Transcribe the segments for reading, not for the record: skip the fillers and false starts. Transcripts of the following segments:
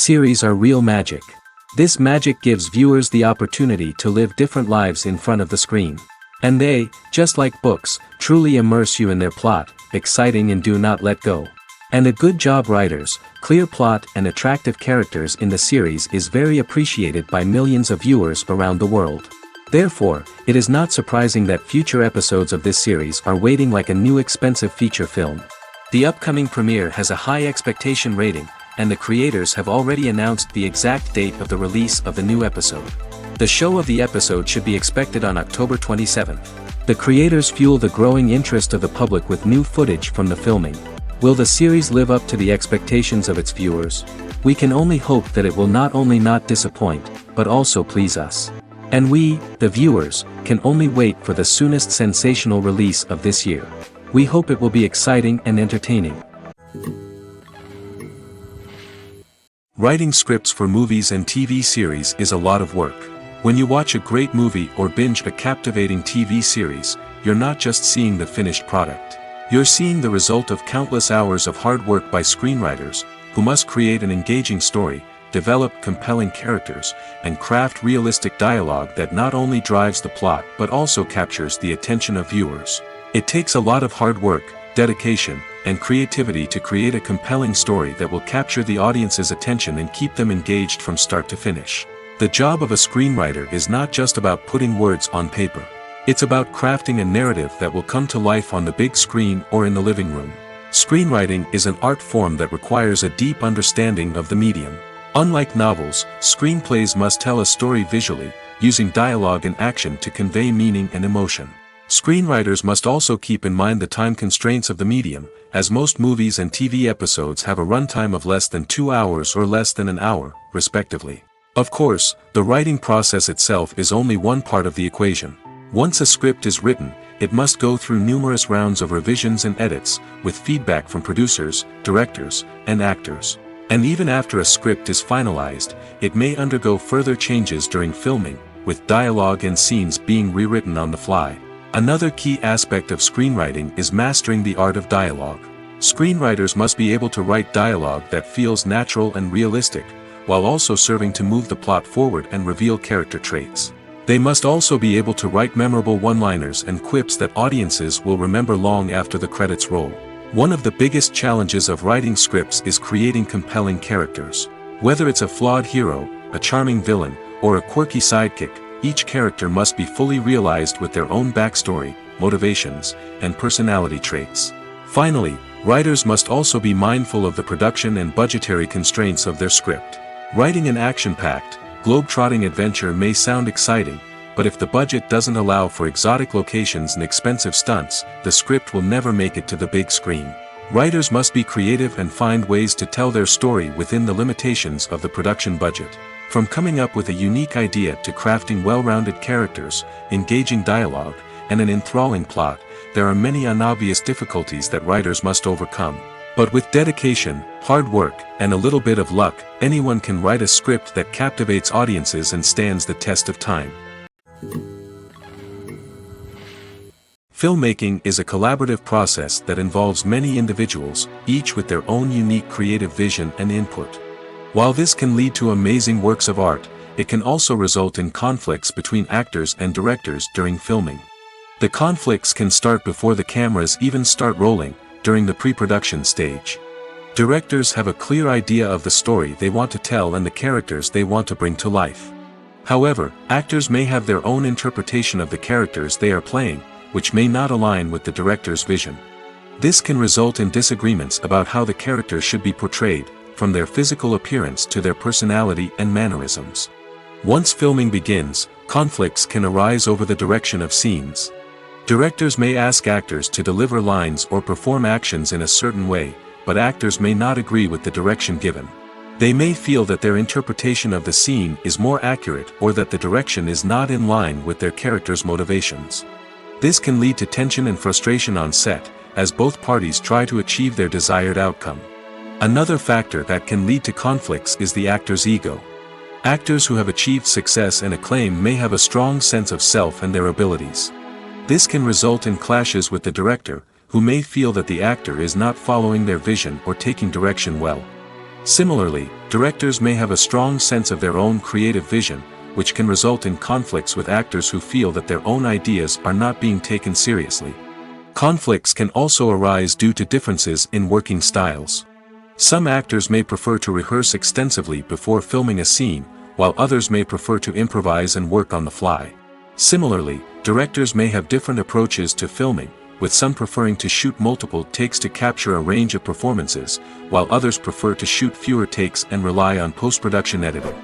series are real magic. This magic gives viewers the opportunity to live different lives in front of the screen. And they, just like books, truly immerse you in their plot, exciting and do not let go. And a good job writers, clear plot and attractive characters in the series is very appreciated by millions of viewers around the world. Therefore, it is not surprising that future episodes of this series are waiting like a new expensive feature film. The upcoming premiere has a high expectation rating, and the creators have already announced the exact date of the release of the new episode. The show of the episode should be expected on October 27th. The creators fuel the growing interest of the public with new footage from the filming. Will the series live up to the expectations of its viewers? We can only hope that it will not only not disappoint, but also please us. And we, the viewers, can only wait for the soonest sensational release of this year. We hope it will be exciting and entertaining. Writing scripts for movies and TV series is a lot of work. When you watch a great movie or binge a captivating TV series, you're not just seeing the finished product. You're seeing the result of countless hours of hard work by screenwriters, who must create an engaging story, develop compelling characters, and craft realistic dialogue that not only drives the plot but also captures the attention of viewers. It takes a lot of hard work, dedication, and creativity to create a compelling story that will capture the audience's attention and keep them engaged from start to finish. The job of a screenwriter is not just about putting words on paper. It's about crafting a narrative that will come to life on the big screen or in the living room. Screenwriting is an art form that requires a deep understanding of the medium. Unlike novels, screenplays must tell a story visually, using dialogue and action to convey meaning and emotion. Screenwriters must also keep in mind the time constraints of the medium, as most movies and TV episodes have a runtime of less than 2 hours or less than an hour, respectively. Of course, the writing process itself is only one part of the equation. Once a script is written, it must go through numerous rounds of revisions and edits, with feedback from producers, directors, and actors. And even after a script is finalized, it may undergo further changes during filming, with dialogue and scenes being rewritten on the fly. Another key aspect of screenwriting is mastering the art of dialogue. Screenwriters must be able to write dialogue that feels natural and realistic, while also serving to move the plot forward and reveal character traits. They must also be able to write memorable one-liners and quips that audiences will remember long after the credits roll. One of the biggest challenges of writing scripts is creating compelling characters. Whether it's a flawed hero, a charming villain, or a quirky sidekick, each character must be fully realized with their own backstory, motivations, and personality traits. Finally, writers must also be mindful of the production and budgetary constraints of their script. Writing an action-packed, globe-trotting adventure may sound exciting, but if the budget doesn't allow for exotic locations and expensive stunts, the script will never make it to the big screen. Writers must be creative and find ways to tell their story within the limitations of the production budget. From coming up with a unique idea to crafting well-rounded characters, engaging dialogue, and an enthralling plot, there are many unobvious difficulties that writers must overcome. But with dedication, hard work, and a little bit of luck, anyone can write a script that captivates audiences and stands the test of time. Filmmaking is a collaborative process that involves many individuals, each with their own unique creative vision and input. While this can lead to amazing works of art, it can also result in conflicts between actors and directors during filming. The conflicts can start before the cameras even start rolling, during the pre-production stage. Directors have a clear idea of the story they want to tell and the characters they want to bring to life. However, actors may have their own interpretation of the characters they are playing, which may not align with the director's vision. This can result in disagreements about how the characters should be portrayed, from their physical appearance to their personality and mannerisms. Once filming begins, conflicts can arise over the direction of scenes. Directors may ask actors to deliver lines or perform actions in a certain way, but actors may not agree with the direction given. They may feel that their interpretation of the scene is more accurate or that the direction is not in line with their character's motivations. This can lead to tension and frustration on set, as both parties try to achieve their desired outcome. Another factor that can lead to conflicts is the actor's ego. Actors who have achieved success and acclaim may have a strong sense of self and their abilities. This can result in clashes with the director, who may feel that the actor is not following their vision or taking direction well. Similarly, directors may have a strong sense of their own creative vision, which can result in conflicts with actors who feel that their own ideas are not being taken seriously. Conflicts can also arise due to differences in working styles. Some actors may prefer to rehearse extensively before filming a scene, while others may prefer to improvise and work on the fly. Similarly, directors may have different approaches to filming, with some preferring to shoot multiple takes to capture a range of performances, while others prefer to shoot fewer takes and rely on post-production editing.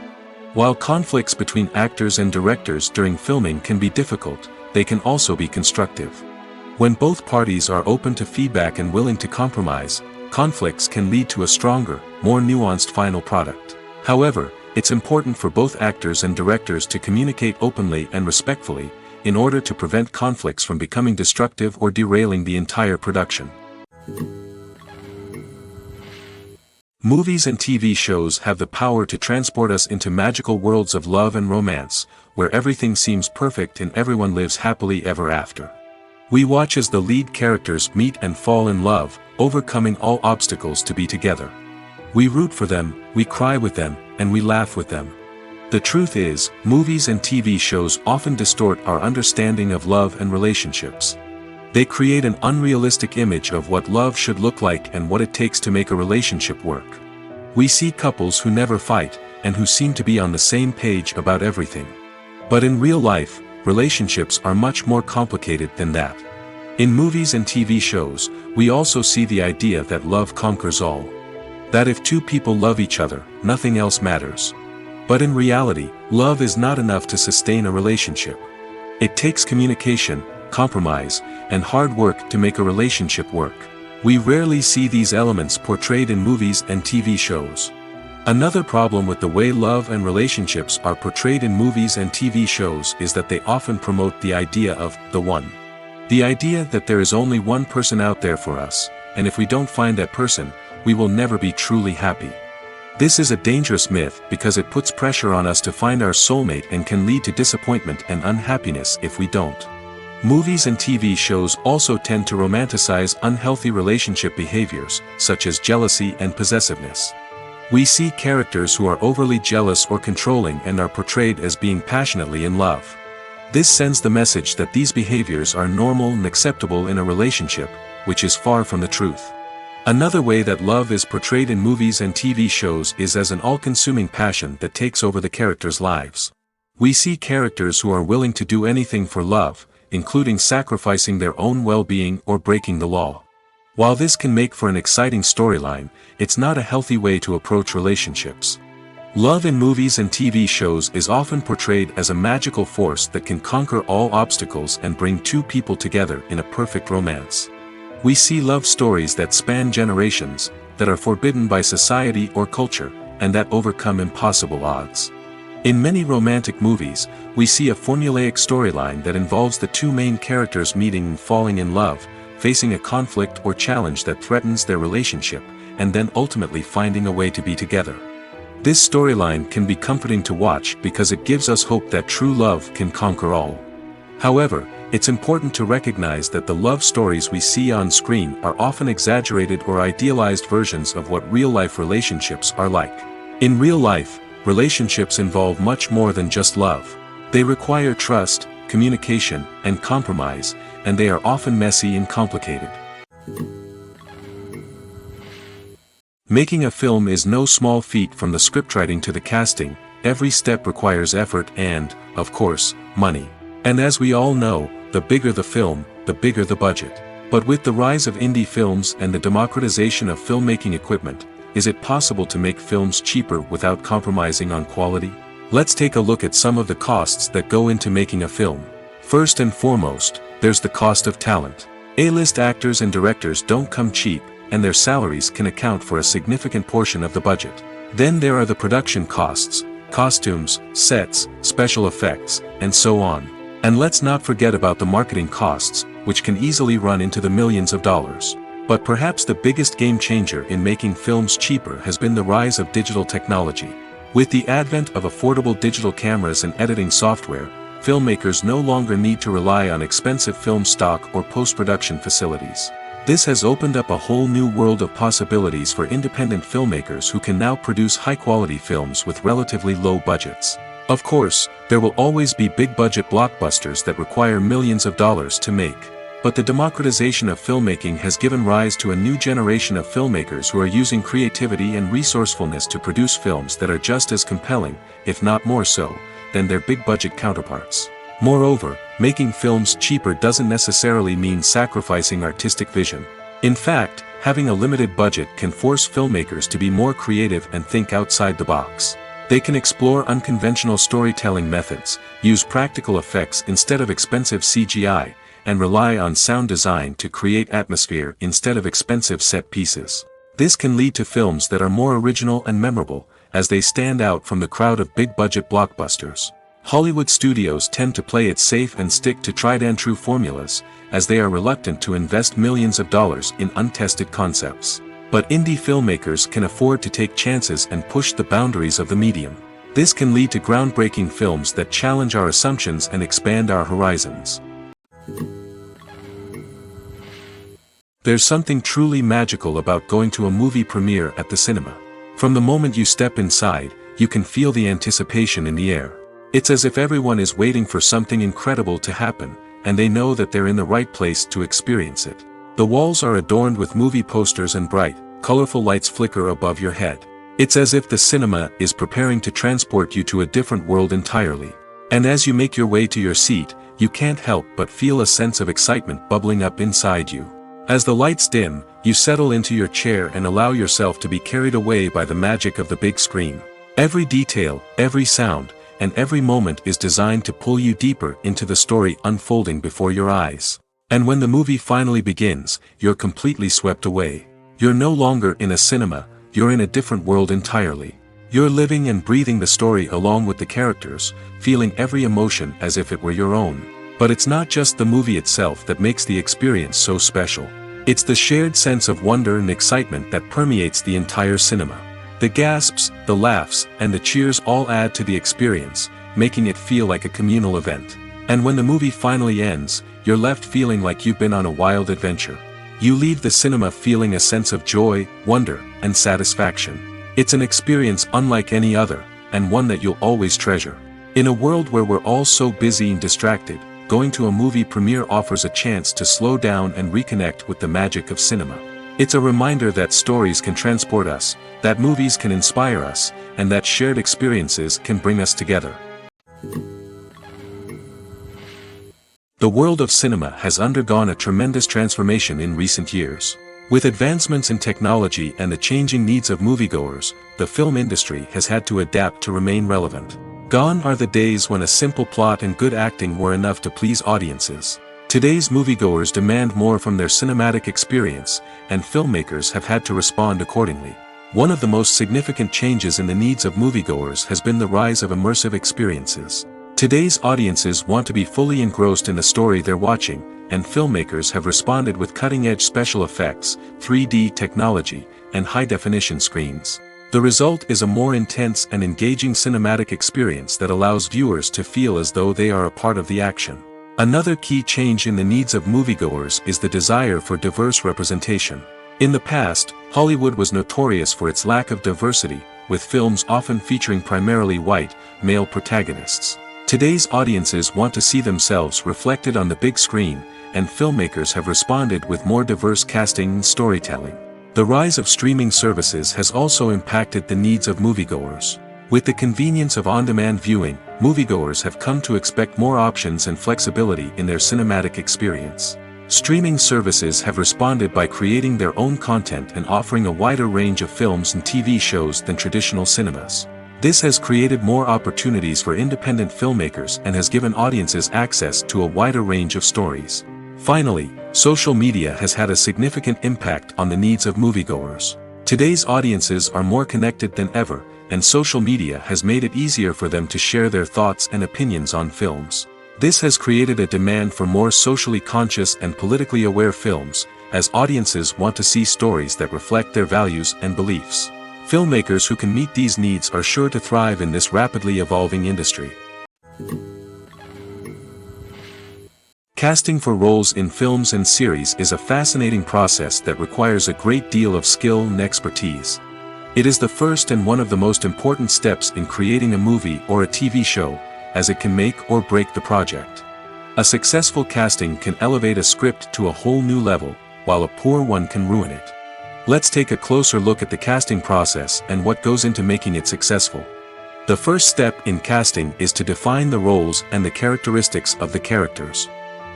While conflicts between actors and directors during filming can be difficult, they can also be constructive. When both parties are open to feedback and willing to compromise, conflicts can lead to a stronger, more nuanced final product. However, it's important for both actors and directors to communicate openly and respectfully, in order to prevent conflicts from becoming destructive or derailing the entire production. Movies and TV shows have the power to transport us into magical worlds of love and romance, where everything seems perfect and everyone lives happily ever after. We watch as the lead characters meet and fall in love, overcoming all obstacles to be together. We root for them, we cry with them, and we laugh with them. The truth is, movies and TV shows often distort our understanding of love and relationships. They create an unrealistic image of what love should look like and what it takes to make a relationship work. We see couples who never fight, and who seem to be on the same page about everything. But in real life, relationships are much more complicated than that. In movies and TV shows, we also see the idea that love conquers all. That if two people love each other, nothing else matters. But in reality, love is not enough to sustain a relationship. It takes communication, compromise, and hard work to make a relationship work. We rarely see these elements portrayed in movies and TV shows. Another problem with the way love and relationships are portrayed in movies and TV shows is that they often promote the idea of the one. The idea that there is only one person out there for us, and if we don't find that person, we will never be truly happy. This is a dangerous myth because it puts pressure on us to find our soulmate and can lead to disappointment and unhappiness if we don't. Movies and TV shows also tend to romanticize unhealthy relationship behaviors, such as jealousy and possessiveness. We see characters who are overly jealous or controlling and are portrayed as being passionately in love. This sends the message that these behaviors are normal and acceptable in a relationship, which is far from the truth. Another way that love is portrayed in movies and TV shows is as an all-consuming passion that takes over the characters' lives. We see characters who are willing to do anything for love, including sacrificing their own well-being or breaking the law. While this can make for an exciting storyline, it's not a healthy way to approach relationships. Love in movies and TV shows is often portrayed as a magical force that can conquer all obstacles and bring two people together in a perfect romance. We see love stories that span generations, that are forbidden by society or culture, and that overcome impossible odds. In many romantic movies, we see a formulaic storyline that involves the two main characters meeting and falling in love, facing a conflict or challenge that threatens their relationship, and then ultimately finding a way to be together. This storyline can be comforting to watch because it gives us hope that true love can conquer all. However, it's important to recognize that the love stories we see on screen are often exaggerated or idealized versions of what real-life relationships are like. In real life, relationships involve much more than just love. They require trust, communication, and compromise, and they are often messy and complicated. Making a film is no small feat. From the scriptwriting to the casting, every step requires effort and, of course, money. And as we all know, the bigger the film, the bigger the budget. But with the rise of indie films and the democratization of filmmaking equipment, is it possible to make films cheaper without compromising on quality? Let's take a look at some of the costs that go into making a film. First and foremost, there's the cost of talent. A-list actors and directors don't come cheap, and their salaries can account for a significant portion of the budget. Then there are the production costs, costumes, sets, special effects, and so on. And let's not forget about the marketing costs, which can easily run into the millions of dollars. But perhaps the biggest game changer in making films cheaper has been the rise of digital technology. With the advent of affordable digital cameras and editing software, filmmakers no longer need to rely on expensive film stock or post-production facilities. This has opened up a whole new world of possibilities for independent filmmakers who can now produce high-quality films with relatively low budgets. Of course, there will always be big-budget blockbusters that require millions of dollars to make. But the democratization of filmmaking has given rise to a new generation of filmmakers who are using creativity and resourcefulness to produce films that are just as compelling, if not more so, than their big-budget counterparts. Moreover, making films cheaper doesn't necessarily mean sacrificing artistic vision. In fact, having a limited budget can force filmmakers to be more creative and think outside the box. They can explore unconventional storytelling methods, use practical effects instead of expensive CGI, and rely on sound design to create atmosphere instead of expensive set pieces. This can lead to films that are more original and memorable, as they stand out from the crowd of big-budget blockbusters. Hollywood studios tend to play it safe and stick to tried-and-true formulas, as they are reluctant to invest millions of dollars in untested concepts. But indie filmmakers can afford to take chances and push the boundaries of the medium. This can lead to groundbreaking films that challenge our assumptions and expand our horizons. There's something truly magical about going to a movie premiere at the cinema. From the moment you step inside, you can feel the anticipation in the air. It's as if everyone is waiting for something incredible to happen, and they know that they're in the right place to experience it. The walls are adorned with movie posters and bright, colorful lights flicker above your head. It's as if the cinema is preparing to transport you to a different world entirely. And as you make your way to your seat, you can't help but feel a sense of excitement bubbling up inside you. As the lights dim, you settle into your chair and allow yourself to be carried away by the magic of the big screen. Every detail, every sound, and every moment is designed to pull you deeper into the story unfolding before your eyes. And when the movie finally begins, you're completely swept away. You're no longer in a cinema, you're in a different world entirely. You're living and breathing the story along with the characters, feeling every emotion as if it were your own. But it's not just the movie itself that makes the experience so special. It's the shared sense of wonder and excitement that permeates the entire cinema. The gasps, the laughs, and the cheers all add to the experience, making it feel like a communal event. And when the movie finally ends, you're left feeling like you've been on a wild adventure. You leave the cinema feeling a sense of joy, wonder, and satisfaction. It's an experience unlike any other, and one that you'll always treasure. In a world where we're all so busy and distracted, going to a movie premiere offers a chance to slow down and reconnect with the magic of cinema. It's a reminder that stories can transport us, that movies can inspire us, and that shared experiences can bring us together. The world of cinema has undergone a tremendous transformation in recent years. With advancements in technology and the changing needs of moviegoers, the film industry has had to adapt to remain relevant. Gone are the days when a simple plot and good acting were enough to please audiences. Today's moviegoers demand more from their cinematic experience, and filmmakers have had to respond accordingly. One of the most significant changes in the needs of moviegoers has been the rise of immersive experiences. Today's audiences want to be fully engrossed in the story they're watching, and filmmakers have responded with cutting-edge special effects, 3D technology, and high-definition screens. The result is a more intense and engaging cinematic experience that allows viewers to feel as though they are a part of the action. Another key change in the needs of moviegoers is the desire for diverse representation. In the past, Hollywood was notorious for its lack of diversity, with films often featuring primarily white, male protagonists. Today's audiences want to see themselves reflected on the big screen, and filmmakers have responded with more diverse casting and storytelling. The rise of streaming services has also impacted the needs of moviegoers. With the convenience of on-demand viewing, moviegoers have come to expect more options and flexibility in their cinematic experience. Streaming services have responded by creating their own content and offering a wider range of films and TV shows than traditional cinemas. This has created more opportunities for independent filmmakers and has given audiences access to a wider range of stories. Finally, social media has had a significant impact on the needs of moviegoers. Today's audiences are more connected than ever, and social media has made it easier for them to share their thoughts and opinions on films. This has created a demand for more socially conscious and politically aware films, as audiences want to see stories that reflect their values and beliefs. Filmmakers who can meet these needs are sure to thrive in this rapidly evolving industry. Casting for roles in films and series is a fascinating process that requires a great deal of skill and expertise. It is the first and one of the most important steps in creating a movie or a TV show, as it can make or break the project. A successful casting can elevate a script to a whole new level, while a poor one can ruin it. Let's take a closer look at the casting process and what goes into making it successful. The first step in casting is to define the roles and the characteristics of the characters.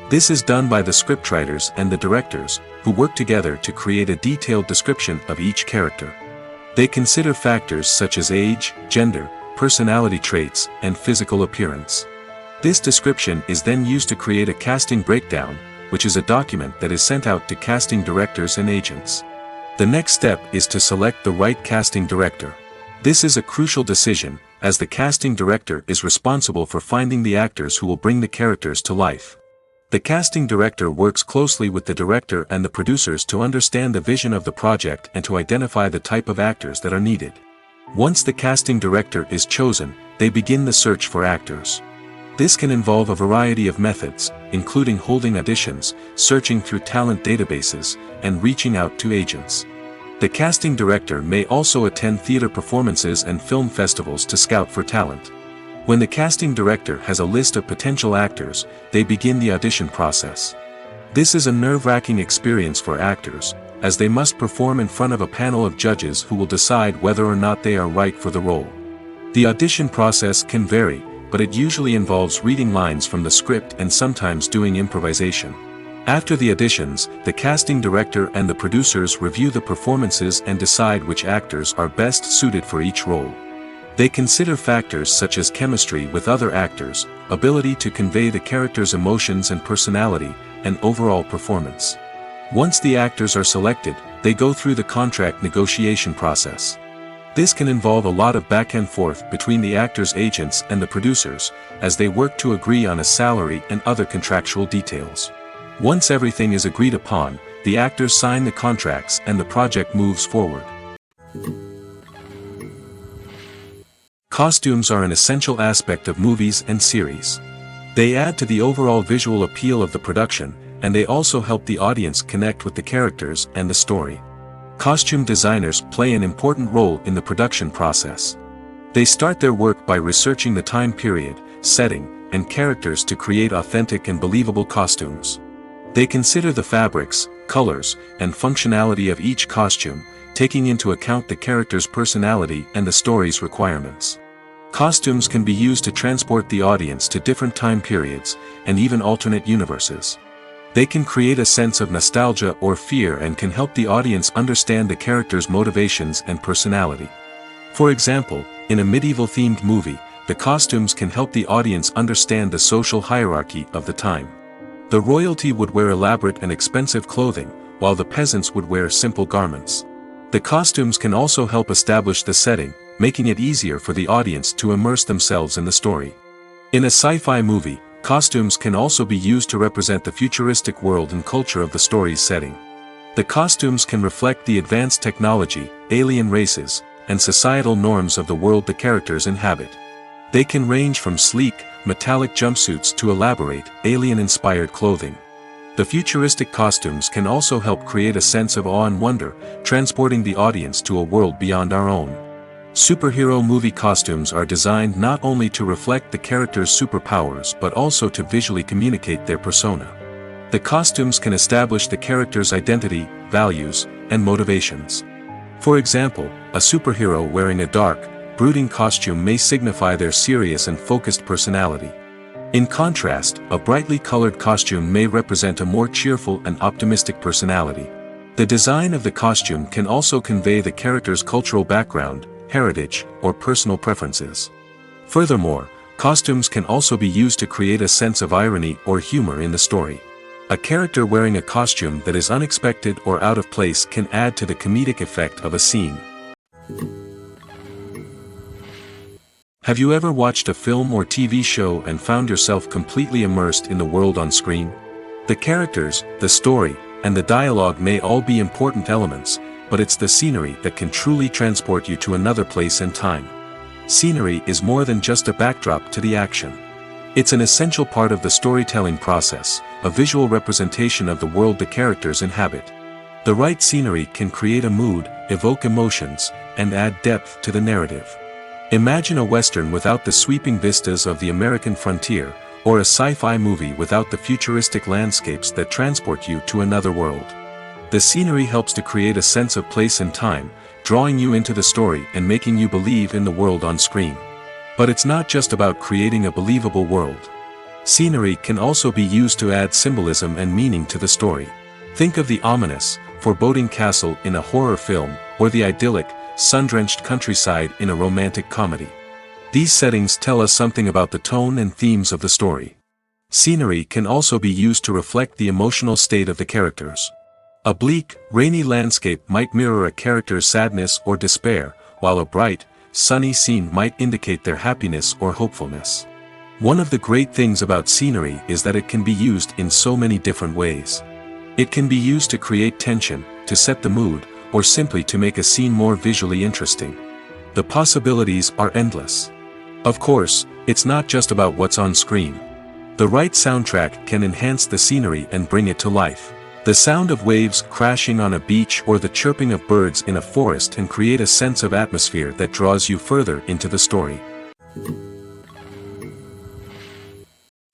This is done by the scriptwriters and the directors, who work together to create a detailed description of each character. They consider factors such as age, gender, personality traits, and physical appearance. This description is then used to create a casting breakdown, which is a document that is sent out to casting directors and agents. The next step is to select the right casting director. This is a crucial decision, as the casting director is responsible for finding the actors who will bring the characters to life. The casting director works closely with the director and the producers to understand the vision of the project and to identify the type of actors that are needed. Once the casting director is chosen, they begin the search for actors. This can involve a variety of methods, including holding auditions, searching through talent databases, and reaching out to agents. The casting director may also attend theater performances and film festivals to scout for talent. When the casting director has a list of potential actors, they begin the audition process. This is a nerve-wracking experience for actors, as they must perform in front of a panel of judges who will decide whether or not they are right for the role. The audition process can vary, but it usually involves reading lines from the script and sometimes doing improvisation. After the auditions, the casting director and the producers review the performances and decide which actors are best suited for each role. They consider factors such as chemistry with other actors, ability to convey the character's emotions and personality, and overall performance. Once the actors are selected, they go through the contract negotiation process. This can involve a lot of back and forth between the actors' agents and the producers, as they work to agree on a salary and other contractual details. Once everything is agreed upon, the actors sign the contracts and the project moves forward. Costumes are an essential aspect of movies and series. They add to the overall visual appeal of the production, and they also help the audience connect with the characters and the story. Costume designers play an important role in the production process. They start their work by researching the time period, setting, and characters to create authentic and believable costumes. They consider the fabrics, colors, and functionality of each costume, taking into account the character's personality and the story's requirements. Costumes can be used to transport the audience to different time periods, and even alternate universes. They can create a sense of nostalgia or fear and can help the audience understand the character's motivations and personality. For example, in a medieval-themed movie, the costumes can help the audience understand the social hierarchy of the time. The royalty would wear elaborate and expensive clothing, while the peasants would wear simple garments. The costumes can also help establish the setting, making it easier for the audience to immerse themselves in the story. In a sci-fi movie, costumes can also be used to represent the futuristic world and culture of the story's setting. The costumes can reflect the advanced technology, alien races, and societal norms of the world the characters inhabit. They can range from sleek, metallic jumpsuits to elaborate, alien-inspired clothing. The futuristic costumes can also help create a sense of awe and wonder, transporting the audience to a world beyond our own. Superhero movie costumes are designed not only to reflect the character's superpowers but also to visually communicate their persona. The costumes can establish the character's identity, values, and motivations. For example, a superhero wearing a dark, brooding costume may signify their serious and focused personality. In contrast, a brightly colored costume may represent a more cheerful and optimistic personality. The design of the costume can also convey the character's cultural background, heritage, or personal preferences. Furthermore, costumes can also be used to create a sense of irony or humor in the story. A character wearing a costume that is unexpected or out of place can add to the comedic effect of a scene. Have you ever watched a film or TV show and found yourself completely immersed in the world on screen? The characters, the story, and the dialogue may all be important elements, but it's the scenery that can truly transport you to another place and time. Scenery is more than just a backdrop to the action. It's an essential part of the storytelling process, a visual representation of the world the characters inhabit. The right scenery can create a mood, evoke emotions, and add depth to the narrative. Imagine a Western without the sweeping vistas of the American frontier, or a sci-fi movie without the futuristic landscapes that transport you to another world. The scenery helps to create a sense of place and time, drawing you into the story and making you believe in the world on screen. But it's not just about creating a believable world. Scenery can also be used to add symbolism and meaning to the story. Think of the ominous, foreboding castle in a horror film, or the idyllic, sun-drenched countryside in a romantic comedy. These settings tell us something about the tone and themes of the story. Scenery can also be used to reflect the emotional state of the characters. A bleak, rainy landscape might mirror a character's sadness or despair, while a bright, sunny scene might indicate their happiness or hopefulness. One of the great things about scenery is that it can be used in so many different ways. It can be used to create tension, to set the mood, or simply to make a scene more visually interesting. The possibilities are endless. Of course, it's not just about what's on screen. The right soundtrack can enhance the scenery and bring it to life. The sound of waves crashing on a beach or the chirping of birds in a forest can create a sense of atmosphere that draws you further into the story.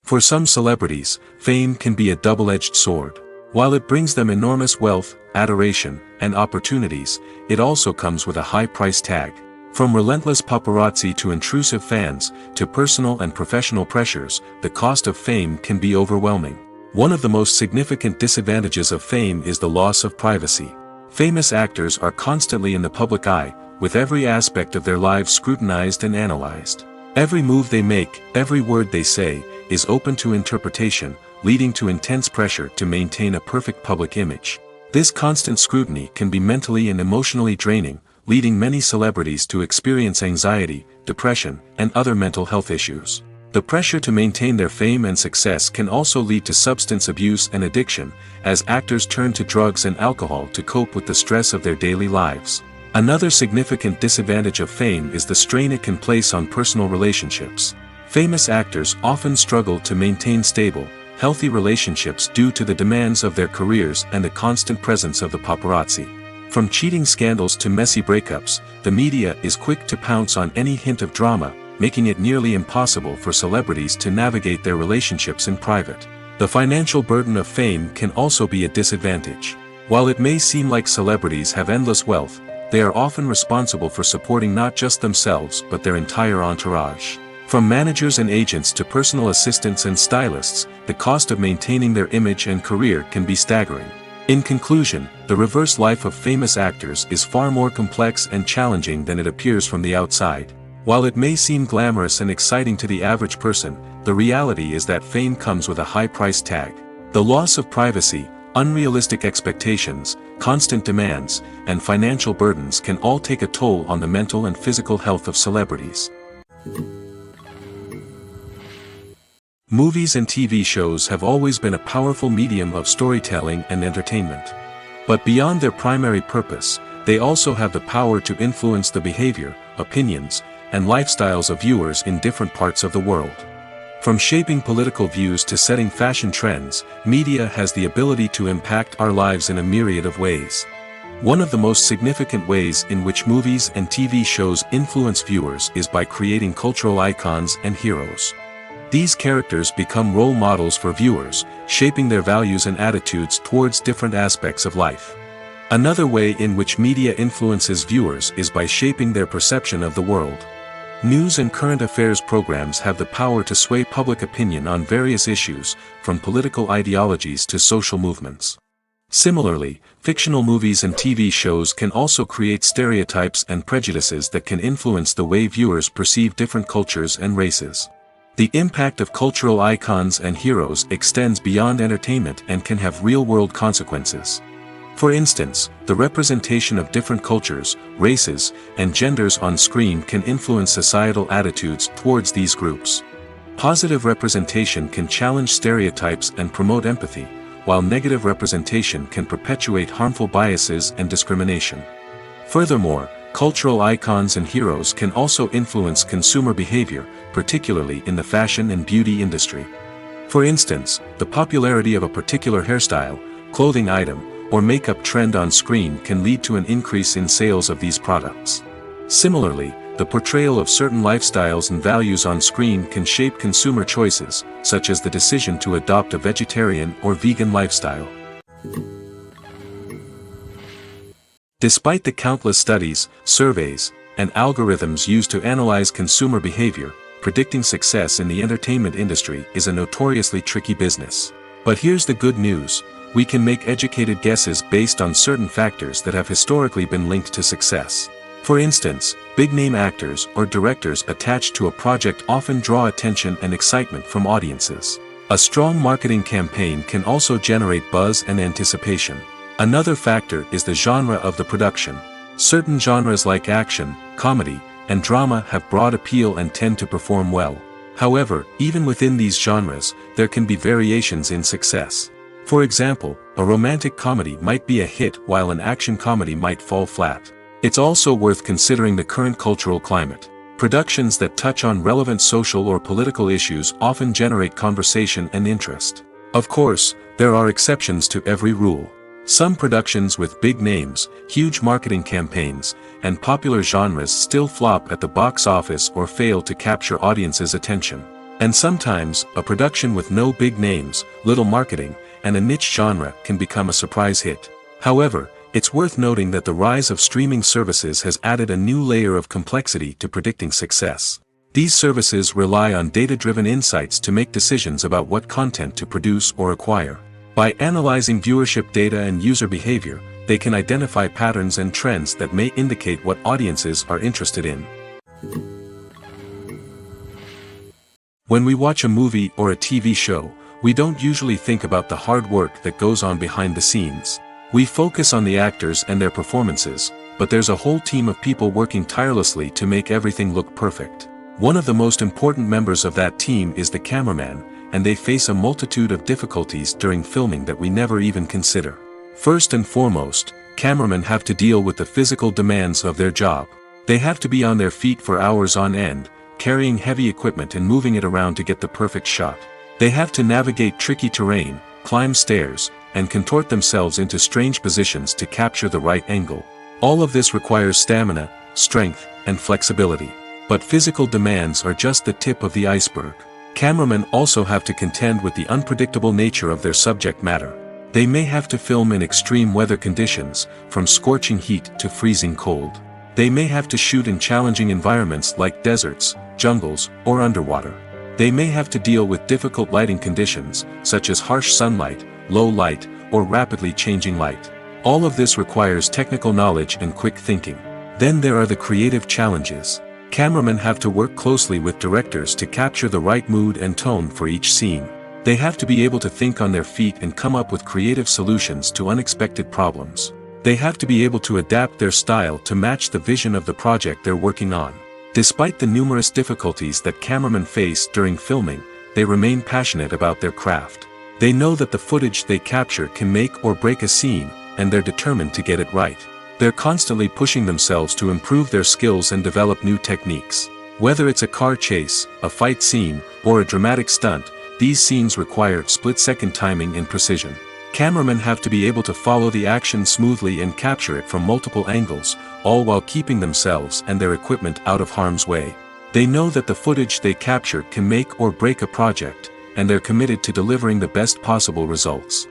For some celebrities, fame can be a double-edged sword. While it brings them enormous wealth, adoration, and opportunities, it also comes with a high price tag. From relentless paparazzi to intrusive fans, to personal and professional pressures, the cost of fame can be overwhelming. One of the most significant disadvantages of fame is the loss of privacy. Famous actors are constantly in the public eye, with every aspect of their lives scrutinized and analyzed. Every move they make, every word they say, is open to interpretation, leading to intense pressure to maintain a perfect public image. This constant scrutiny can be mentally and emotionally draining, leading many celebrities to experience anxiety, depression, and other mental health issues. The pressure to maintain their fame and success can also lead to substance abuse and addiction, as actors turn to drugs and alcohol to cope with the stress of their daily lives. Another significant disadvantage of fame is the strain it can place on personal relationships. Famous actors often struggle to maintain stable, healthy relationships due to the demands of their careers and the constant presence of the paparazzi. From cheating scandals to messy breakups, the media is quick to pounce on any hint of drama, making it nearly impossible for celebrities to navigate their relationships in private. The financial burden of fame can also be a disadvantage. While it may seem like celebrities have endless wealth, they are often responsible for supporting not just themselves but their entire entourage. From managers and agents to personal assistants and stylists, the cost of maintaining their image and career can be staggering. In conclusion, the reverse life of famous actors is far more complex and challenging than it appears from the outside. While it may seem glamorous and exciting to the average person, the reality is that fame comes with a high price tag. The loss of privacy, unrealistic expectations, constant demands, and financial burdens can all take a toll on the mental and physical health of celebrities. Movies and TV shows have always been a powerful medium of storytelling and entertainment. But beyond their primary purpose, they also have the power to influence the behavior, opinions, and lifestyles of viewers in different parts of the world. From shaping political views to setting fashion trends, media has the ability to impact our lives in a myriad of ways. One of the most significant ways in which movies and TV shows influence viewers is by creating cultural icons and heroes. These characters become role models for viewers, shaping their values and attitudes towards different aspects of life. Another way in which media influences viewers is by shaping their perception of the world. News and current affairs programs have the power to sway public opinion on various issues, from political ideologies to social movements. Similarly, fictional movies and TV shows can also create stereotypes and prejudices that can influence the way viewers perceive different cultures and races. The impact of cultural icons and heroes extends beyond entertainment and can have real-world consequences. For instance, the representation of different cultures, races, and genders on screen can influence societal attitudes towards these groups. Positive representation can challenge stereotypes and promote empathy, while negative representation can perpetuate harmful biases and discrimination. Furthermore, Cultural icons and heroes can also influence consumer behavior, particularly in the fashion and beauty industry. For instance, the popularity of a particular hairstyle, clothing item, or makeup trend on screen can lead to an increase in sales of these products. Similarly, the portrayal of certain lifestyles and values on screen can shape consumer choices, such as the decision to adopt a vegetarian or vegan lifestyle. Despite the countless studies, surveys, and algorithms used to analyze consumer behavior, predicting success in the entertainment industry is a notoriously tricky business. But here's the good news: we can make educated guesses based on certain factors that have historically been linked to success. For instance, big-name actors or directors attached to a project often draw attention and excitement from audiences. A strong marketing campaign can also generate buzz and anticipation. Another factor is the genre of the production. Certain genres like action, comedy, and drama have broad appeal and tend to perform well. However, even within these genres, there can be variations in success. For example, a romantic comedy might be a hit while an action comedy might fall flat. It's also worth considering the current cultural climate. Productions that touch on relevant social or political issues often generate conversation and interest. Of course, there are exceptions to every rule. Some productions with big names, huge marketing campaigns, and popular genres still flop at the box office or fail to capture audiences' attention. And sometimes, a production with no big names, little marketing, and a niche genre can become a surprise hit. However, it's worth noting that the rise of streaming services has added a new layer of complexity to predicting success. These services rely on data-driven insights to make decisions about what content to produce or acquire. By analyzing viewership data and user behavior, they can identify patterns and trends that may indicate what audiences are interested in. When we watch a movie or a TV show, we don't usually think about the hard work that goes on behind the scenes. We focus on the actors and their performances, but there's a whole team of people working tirelessly to make everything look perfect. One of the most important members of that team is the cameraman, and they face a multitude of difficulties during filming that we never even consider. First and foremost, cameramen have to deal with the physical demands of their job. They have to be on their feet for hours on end, carrying heavy equipment and moving it around to get the perfect shot. They have to navigate tricky terrain, climb stairs, and contort themselves into strange positions to capture the right angle. All of this requires stamina, strength, and flexibility. But physical demands are just the tip of the iceberg. Cameramen also have to contend with the unpredictable nature of their subject matter. They may have to film in extreme weather conditions, from scorching heat to freezing cold. They may have to shoot in challenging environments like deserts, jungles, or underwater. They may have to deal with difficult lighting conditions, such as harsh sunlight, low light, or rapidly changing light. All of this requires technical knowledge and quick thinking. Then there are the creative challenges. Cameramen have to work closely with directors to capture the right mood and tone for each scene. They have to be able to think on their feet and come up with creative solutions to unexpected problems. They have to be able to adapt their style to match the vision of the project they're working on. Despite the numerous difficulties that cameramen face during filming, they remain passionate about their craft. They know that the footage they capture can make or break a scene, and they're determined to get it right. They're constantly pushing themselves to improve their skills and develop new techniques. Whether it's a car chase, a fight scene, or a dramatic stunt, these scenes require split-second timing and precision. Cameramen have to be able to follow the action smoothly and capture it from multiple angles, all while keeping themselves and their equipment out of harm's way. They know that the footage they capture can make or break a project, and they're committed to delivering the best possible results.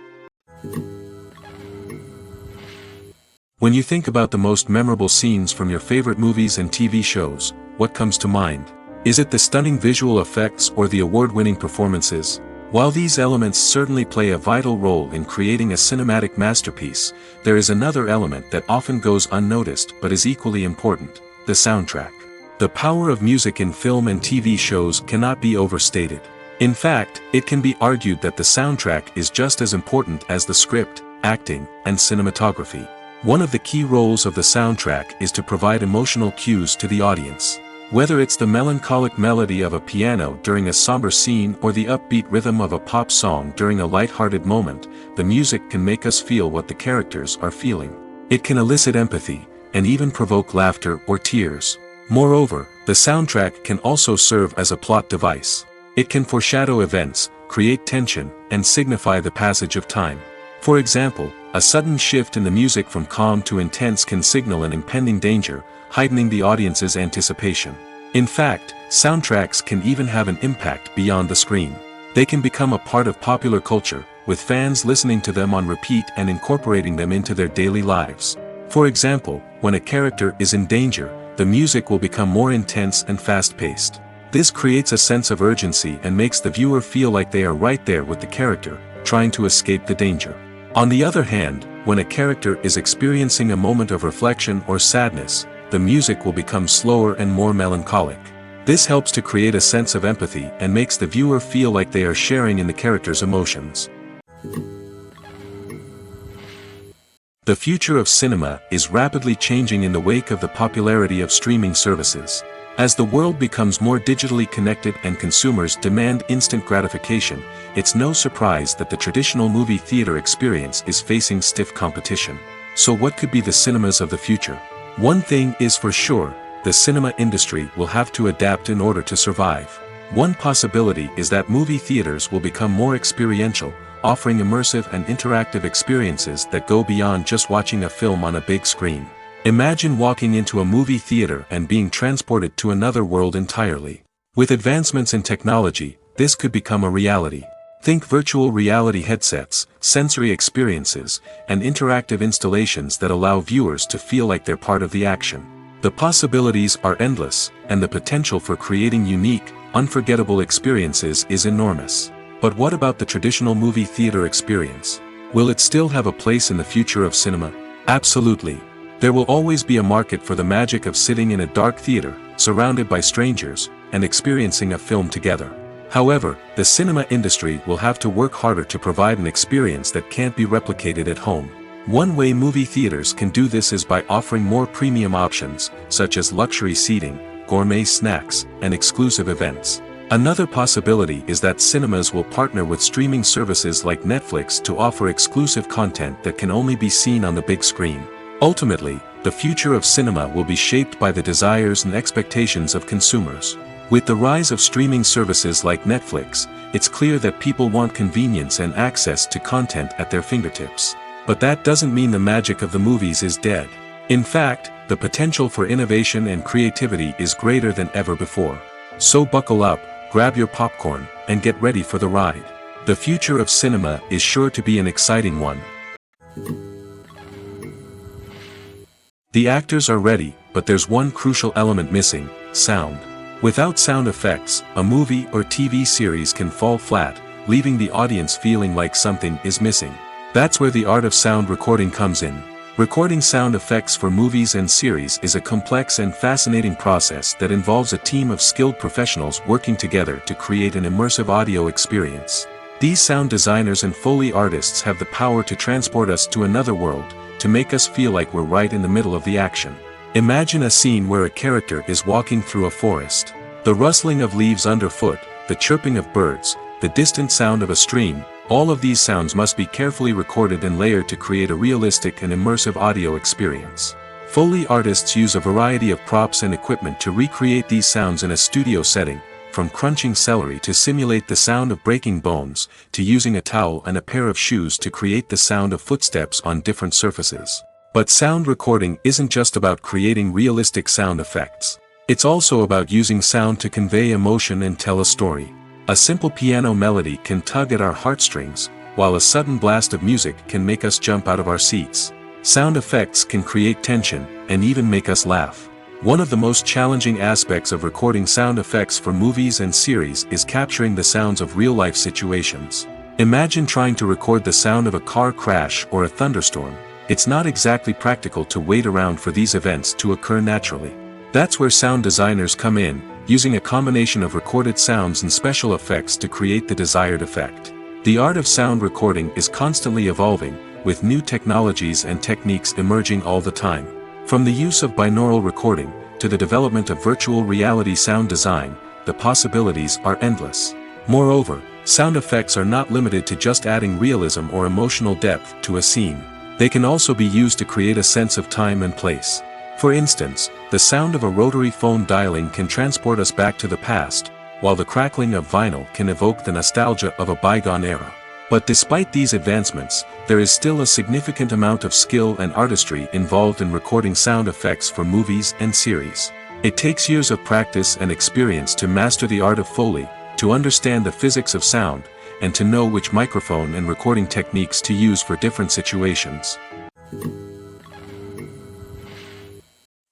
When you think about the most memorable scenes from your favorite movies and TV shows, what comes to mind? Is it the stunning visual effects or the award-winning performances? While these elements certainly play a vital role in creating a cinematic masterpiece, there is another element that often goes unnoticed but is equally important: the soundtrack. The power of music in film and TV shows cannot be overstated. In fact, it can be argued that the soundtrack is just as important as the script, acting, and cinematography. One of the key roles of the soundtrack is to provide emotional cues to the audience. Whether it's the melancholic melody of a piano during a somber scene or the upbeat rhythm of a pop song during a light-hearted moment, the music can make us feel what the characters are feeling. It can elicit empathy, and even provoke laughter or tears. Moreover, the soundtrack can also serve as a plot device. It can foreshadow events, create tension, and signify the passage of time. For example, a sudden shift in the music from calm to intense can signal an impending danger, heightening the audience's anticipation. In fact, soundtracks can even have an impact beyond the screen. They can become a part of popular culture, with fans listening to them on repeat and incorporating them into their daily lives. For example, when a character is in danger, the music will become more intense and fast-paced. This creates a sense of urgency and makes the viewer feel like they are right there with the character, trying to escape the danger. On the other hand, when a character is experiencing a moment of reflection or sadness, the music will become slower and more melancholic. This helps to create a sense of empathy and makes the viewer feel like they are sharing in the character's emotions. The future of cinema is rapidly changing in the wake of the popularity of streaming services. As the world becomes more digitally connected and consumers demand instant gratification, it's no surprise that the traditional movie theater experience is facing stiff competition. So what could be the cinemas of the future? One thing is for sure, the cinema industry will have to adapt in order to survive. One possibility is that movie theaters will become more experiential, offering immersive and interactive experiences that go beyond just watching a film on a big screen. Imagine walking into a movie theater and being transported to another world entirely. With advancements in technology, this could become a reality. Think virtual reality headsets, sensory experiences, and interactive installations that allow viewers to feel like they're part of the action. The possibilities are endless, and the potential for creating unique, unforgettable experiences is enormous. But what about the traditional movie theater experience? Will it still have a place in the future of cinema? Absolutely. There will always be a market for the magic of sitting in a dark theater, surrounded by strangers, and experiencing a film together. However, the cinema industry will have to work harder to provide an experience that can't be replicated at home. One way movie theaters can do this is by offering more premium options, such as luxury seating, gourmet snacks, and exclusive events. Another possibility is that cinemas will partner with streaming services like Netflix to offer exclusive content that can only be seen on the big screen. Ultimately, the future of cinema will be shaped by the desires and expectations of consumers. With the rise of streaming services like Netflix, it's clear that people want convenience and access to content at their fingertips. But that doesn't mean the magic of the movies is dead. In fact, the potential for innovation and creativity is greater than ever before. So buckle up, grab your popcorn, and get ready for the ride. The future of cinema is sure to be an exciting one. The actors are ready, but there's one crucial element missing: sound. Without sound effects, a movie or TV series can fall flat, leaving the audience feeling like something is missing. That's where the art of sound recording comes in. Recording sound effects for movies and series is a complex and fascinating process that involves a team of skilled professionals working together to create an immersive audio experience. These sound designers and Foley artists have the power to transport us to another world, to make us feel like we're right in the middle of the action. Imagine a scene where a character is walking through a forest. The rustling of leaves underfoot, the chirping of birds, the distant sound of a stream, all of these sounds must be carefully recorded and layered to create a realistic and immersive audio experience. Foley artists use a variety of props and equipment to recreate these sounds in a studio setting, from crunching celery to simulate the sound of breaking bones, to using a towel and a pair of shoes to create the sound of footsteps on different surfaces. But sound recording isn't just about creating realistic sound effects. It's also about using sound to convey emotion and tell a story. A simple piano melody can tug at our heartstrings, while a sudden blast of music can make us jump out of our seats. Sound effects can create tension, and even make us laugh. One of the most challenging aspects of recording sound effects for movies and series is capturing the sounds of real-life situations. Imagine trying to record the sound of a car crash or a thunderstorm. It's not exactly practical to wait around for these events to occur naturally. That's where sound designers come in, using a combination of recorded sounds and special effects to create the desired effect. The art of sound recording is constantly evolving, with new technologies and techniques emerging all the time. From the use of binaural recording, to the development of virtual reality sound design, the possibilities are endless. Moreover, sound effects are not limited to just adding realism or emotional depth to a scene. They can also be used to create a sense of time and place. For instance, the sound of a rotary phone dialing can transport us back to the past, while the crackling of vinyl can evoke the nostalgia of a bygone era. But despite these advancements, there is still a significant amount of skill and artistry involved in recording sound effects for movies and series. It takes years of practice and experience to master the art of Foley, to understand the physics of sound, and to know which microphone and recording techniques to use for different situations.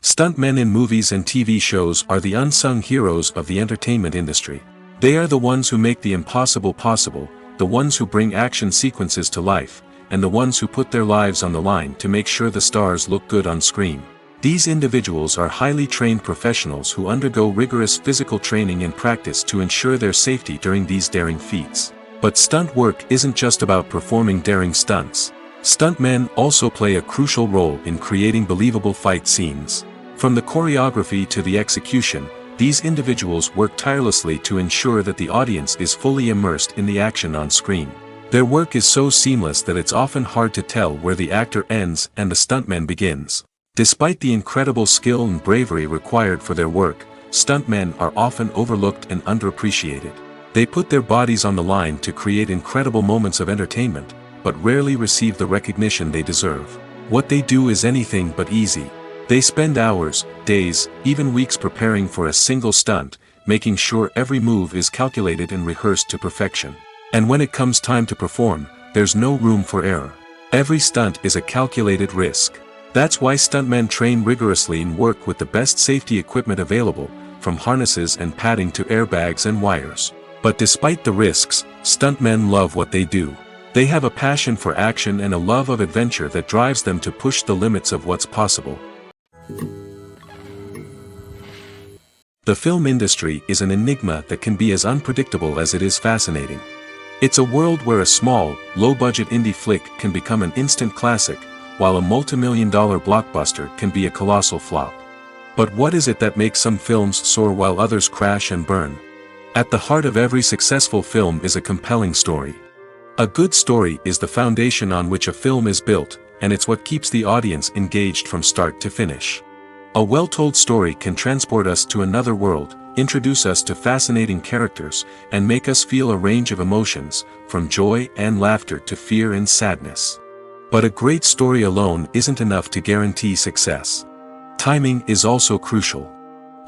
Stuntmen in movies and TV shows are the unsung heroes of the entertainment industry. They are the ones who make the impossible possible, the ones who bring action sequences to life, and the ones who put their lives on the line to make sure the stars look good on screen. These individuals are highly trained professionals who undergo rigorous physical training and practice to ensure their safety during these daring feats. But stunt work isn't just about performing daring stunts. Stuntmen also play a crucial role in creating believable fight scenes. From the choreography to the execution, these individuals work tirelessly to ensure that the audience is fully immersed in the action on screen. Their work is so seamless that it's often hard to tell where the actor ends and the stuntman begins. Despite the incredible skill and bravery required for their work, stuntmen are often overlooked and underappreciated. They put their bodies on the line to create incredible moments of entertainment, but rarely receive the recognition they deserve. What they do is anything but easy. They spend hours, days, even weeks preparing for a single stunt, making sure every move is calculated and rehearsed to perfection. And when it comes time to perform, there's no room for error. Every stunt is a calculated risk. That's why stuntmen train rigorously and work with the best safety equipment available, from harnesses and padding to airbags and wires. But despite the risks, stuntmen love what they do. They have a passion for action and a love of adventure that drives them to push the limits of what's possible. The film industry is an enigma that can be as unpredictable as it is fascinating. It's a world where a small, low-budget indie flick can become an instant classic, while a multi-million-dollar blockbuster can be a colossal flop. But what is it that makes some films soar while others crash and burn? At the heart of every successful film is a compelling story. A good story is the foundation on which a film is built, and it's what keeps the audience engaged from start to finish. A well-told story can transport us to another world, introduce us to fascinating characters, and make us feel a range of emotions, from joy and laughter to fear and sadness. But a great story alone isn't enough to guarantee success. Timing is also crucial.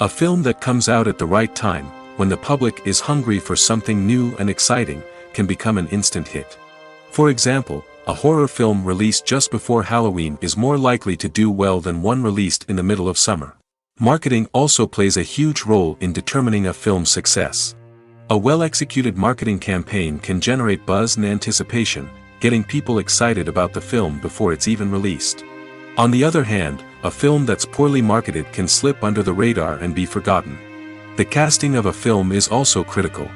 A film that comes out at the right time, when the public is hungry for something new and exciting, can become an instant hit. For example, a horror film released just before Halloween is more likely to do well than one released in the middle of summer. Marketing also plays a huge role in determining a film's success. A well-executed marketing campaign can generate buzz and anticipation, getting people excited about the film before it's even released. On the other hand, a film that's poorly marketed can slip under the radar and be forgotten. The casting of a film is also critical.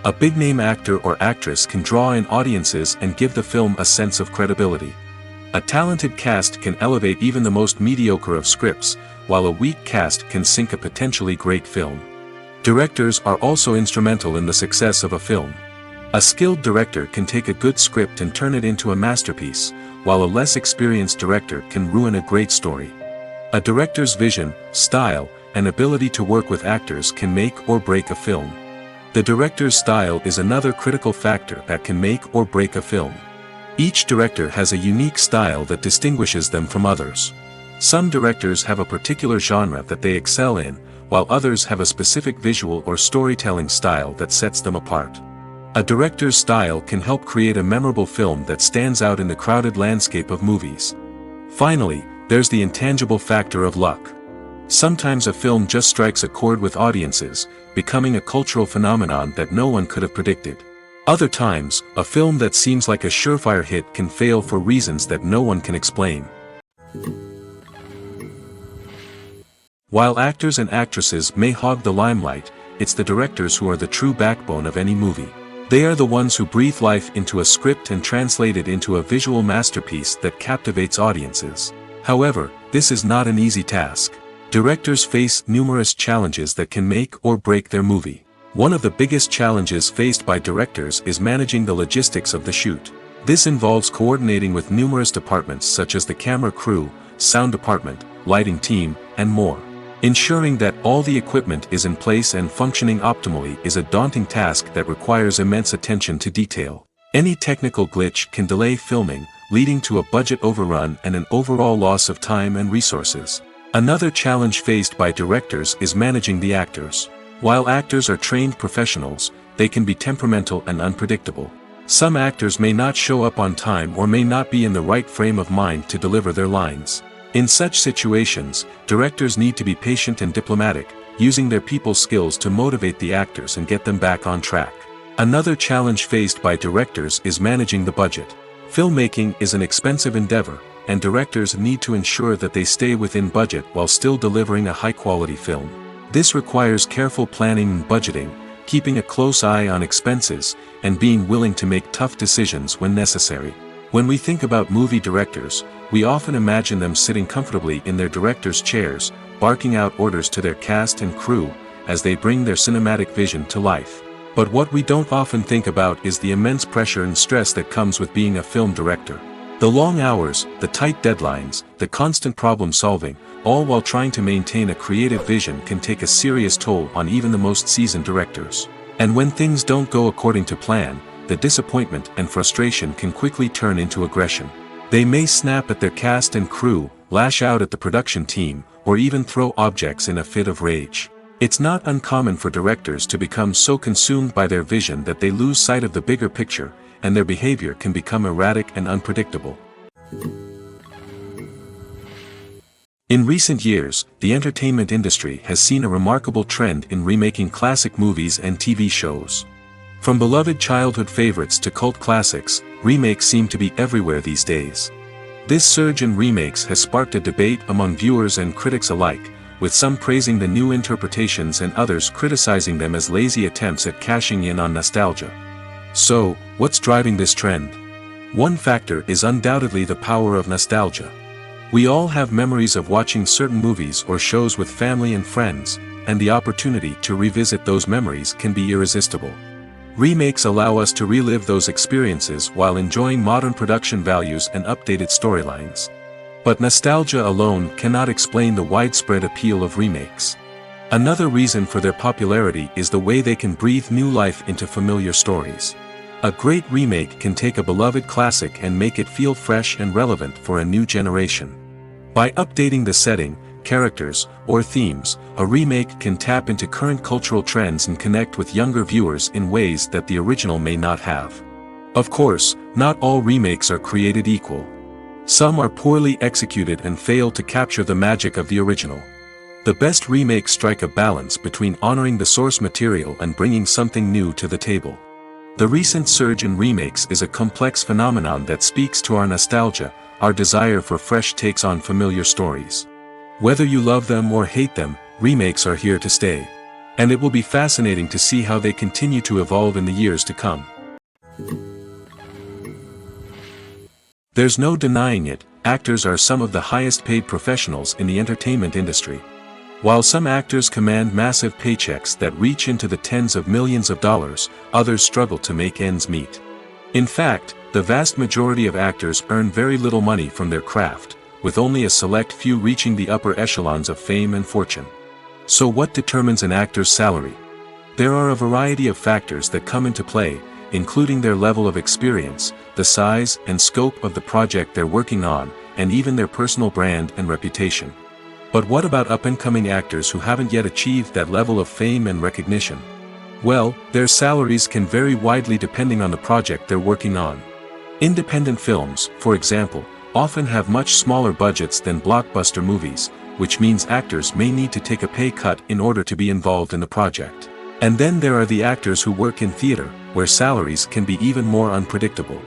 A big-name actor or actress can draw in audiences and give the film a sense of credibility. A talented cast can elevate even the most mediocre of scripts, while a weak cast can sink a potentially great film. Directors are also instrumental in the success of a film. A skilled director can take a good script and turn it into a masterpiece, while a less experienced director can ruin a great story. A director's vision, style, and ability to work with actors can make or break a film. The director's style is another critical factor that can make or break a film. Each director has a unique style that distinguishes them from others. Some directors have a particular genre that they excel in, while others have a specific visual or storytelling style that sets them apart. A director's style can help create a memorable film that stands out in the crowded landscape of movies. Finally, there's the intangible factor of luck. Sometimes a film just strikes a chord with audiences, becoming a cultural phenomenon that no one could have predicted. Other times, a film that seems like a surefire hit can fail for reasons that no one can explain. While actors and actresses may hog the limelight, it's the directors who are the true backbone of any movie. They are the ones who breathe life into a script and translate it into a visual masterpiece that captivates audiences. However, this is not an easy task. Directors face numerous challenges that can make or break their movie. One of the biggest challenges faced by directors is managing the logistics of the shoot. This involves coordinating with numerous departments such as the camera crew, sound department, lighting team, and more. Ensuring that all the equipment is in place and functioning optimally is a daunting task that requires immense attention to detail. Any technical glitch can delay filming, leading to a budget overrun and an overall loss of time and resources. Another challenge faced by directors is managing the actors. While actors are trained professionals, they can be temperamental and unpredictable. Some actors may not show up on time or may not be in the right frame of mind to deliver their lines. In such situations, directors need to be patient and diplomatic, using their people skills to motivate the actors and get them back on track. Another challenge faced by directors is managing the budget. Filmmaking is an expensive endeavor, and directors need to ensure that they stay within budget while still delivering a high-quality film. This requires careful planning and budgeting, keeping a close eye on expenses, and being willing to make tough decisions when necessary. When we think about movie directors, we often imagine them sitting comfortably in their director's chairs, barking out orders to their cast and crew, as they bring their cinematic vision to life. But what we don't often think about is the immense pressure and stress that comes with being a film director. The long hours, the tight deadlines, the constant problem solving, all while trying to maintain a creative vision can take a serious toll on even the most seasoned directors. And when things don't go according to plan, the disappointment and frustration can quickly turn into aggression. They may snap at their cast and crew, lash out at the production team, or even throw objects in a fit of rage. It's not uncommon for directors to become so consumed by their vision that they lose sight of the bigger picture, and their behavior can become erratic and unpredictable. In recent years, the entertainment industry has seen a remarkable trend in remaking classic movies and TV shows. From beloved childhood favorites to cult classics, remakes seem to be everywhere these days. This surge in remakes has sparked a debate among viewers and critics alike, with some praising the new interpretations and others criticizing them as lazy attempts at cashing in on nostalgia. So, what's driving this trend? One factor is undoubtedly the power of nostalgia. We all have memories of watching certain movies or shows with family and friends, and the opportunity to revisit those memories can be irresistible. Remakes allow us to relive those experiences while enjoying modern production values and updated storylines. But nostalgia alone cannot explain the widespread appeal of remakes. Another reason for their popularity is the way they can breathe new life into familiar stories. A great remake can take a beloved classic and make it feel fresh and relevant for a new generation. By updating the setting, characters, or themes, a remake can tap into current cultural trends and connect with younger viewers in ways that the original may not have. Of course, not all remakes are created equal. Some are poorly executed and fail to capture the magic of the original. The best remakes strike a balance between honoring the source material and bringing something new to the table. The recent surge in remakes is a complex phenomenon that speaks to our nostalgia, our desire for fresh takes on familiar stories. Whether you love them or hate them, remakes are here to stay. And it will be fascinating to see how they continue to evolve in the years to come. There's no denying it, actors are some of the highest paid professionals in the entertainment industry. While some actors command massive paychecks that reach into the tens of millions of dollars, others struggle to make ends meet. In fact, the vast majority of actors earn very little money from their craft, with only a select few reaching the upper echelons of fame and fortune. So what determines an actor's salary? There are a variety of factors that come into play, including their level of experience, the size and scope of the project they're working on, and even their personal brand and reputation. But what about up-and-coming actors who haven't yet achieved that level of fame and recognition? Well, their salaries can vary widely depending on the project they're working on. Independent films, for example, often have much smaller budgets than blockbuster movies, which means actors may need to take a pay cut in order to be involved in the project. And then there are the actors who work in theater, where salaries can be even more unpredictable.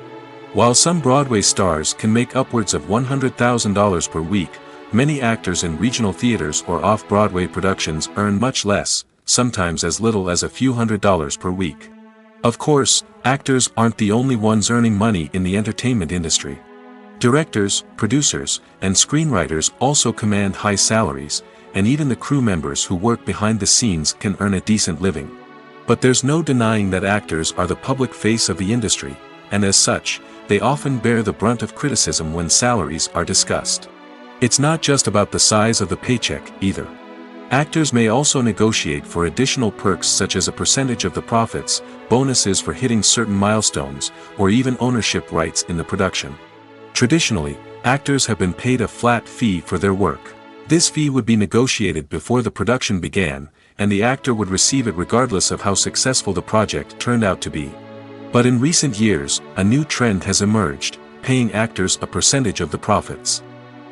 While some Broadway stars can make upwards of $100,000 per week, many actors in regional theaters or off-Broadway productions earn much less, sometimes as little as a few $100s per week. Of course, actors aren't the only ones earning money in the entertainment industry. Directors, producers, and screenwriters also command high salaries, and even the crew members who work behind the scenes can earn a decent living. But there's no denying that actors are the public face of the industry, and as such, they often bear the brunt of criticism when salaries are discussed. It's not just about the size of the paycheck, either. Actors may also negotiate for additional perks such as a percentage of the profits, bonuses for hitting certain milestones, or even ownership rights in the production. Traditionally, actors have been paid a flat fee for their work. This fee would be negotiated before the production began, and the actor would receive it regardless of how successful the project turned out to be. But in recent years, a new trend has emerged, paying actors a percentage of the profits.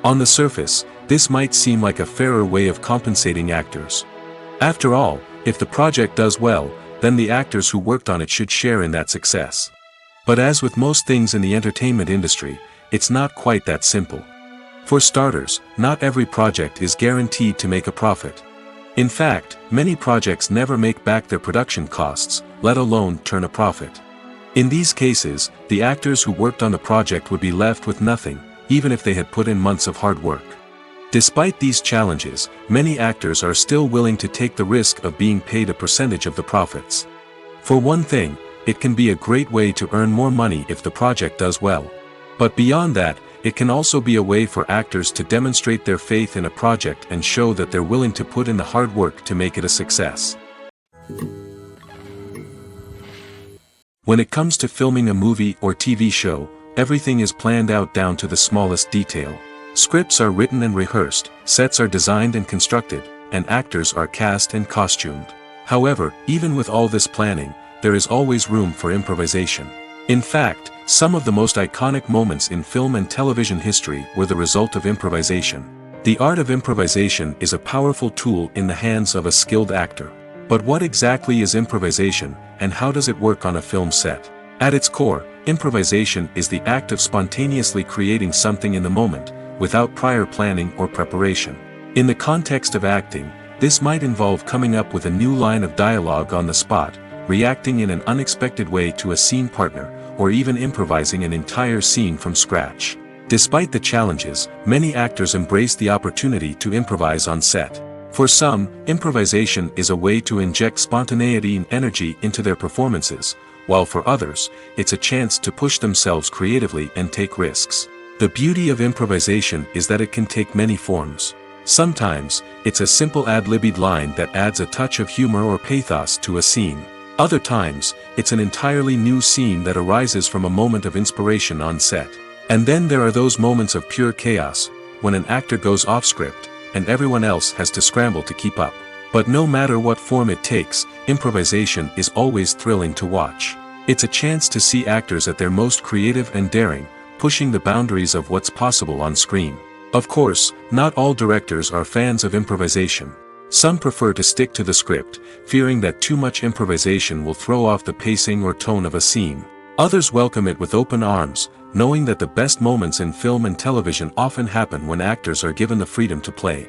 On the surface, this might seem like a fairer way of compensating actors. After all, if the project does well, then the actors who worked on it should share in that success. But as with most things in the entertainment industry, it's not quite that simple. For starters, not every project is guaranteed to make a profit. In fact, many projects never make back their production costs, let alone turn a profit. In these cases, the actors who worked on the project would be left with nothing, even if they had put in months of hard work. Despite these challenges, many actors are still willing to take the risk of being paid a percentage of the profits. For one thing, it can be a great way to earn more money if the project does well. But beyond that, it can also be a way for actors to demonstrate their faith in a project and show that they're willing to put in the hard work to make it a success. When it comes to filming a movie or TV show, everything is planned out down to the smallest detail. Scripts are written and rehearsed, sets are designed and constructed, and actors are cast and costumed. However, even with all this planning, there is always room for improvisation. In fact, some of the most iconic moments in film and television history were the result of improvisation. The art of improvisation is a powerful tool in the hands of a skilled actor. But what exactly is improvisation, and how does it work on a film set? At its core, improvisation is the act of spontaneously creating something in the moment, without prior planning or preparation. In the context of acting, this might involve coming up with a new line of dialogue on the spot, reacting in an unexpected way to a scene partner, or even improvising an entire scene from scratch. Despite the challenges, many actors embrace the opportunity to improvise on set. For some, improvisation is a way to inject spontaneity and energy into their performances, while for others, it's a chance to push themselves creatively and take risks. The beauty of improvisation is that it can take many forms. Sometimes, it's a simple ad-libbed line that adds a touch of humor or pathos to a scene. Other times, it's an entirely new scene that arises from a moment of inspiration on set. And then there are those moments of pure chaos, when an actor goes off script, and everyone else has to scramble to keep up. But no matter what form it takes, improvisation is always thrilling to watch. It's a chance to see actors at their most creative and daring, pushing the boundaries of what's possible on screen. Of course, not all directors are fans of improvisation. Some prefer to stick to the script, fearing that too much improvisation will throw off the pacing or tone of a scene. Others welcome it with open arms, knowing that the best moments in film and television often happen when actors are given the freedom to play.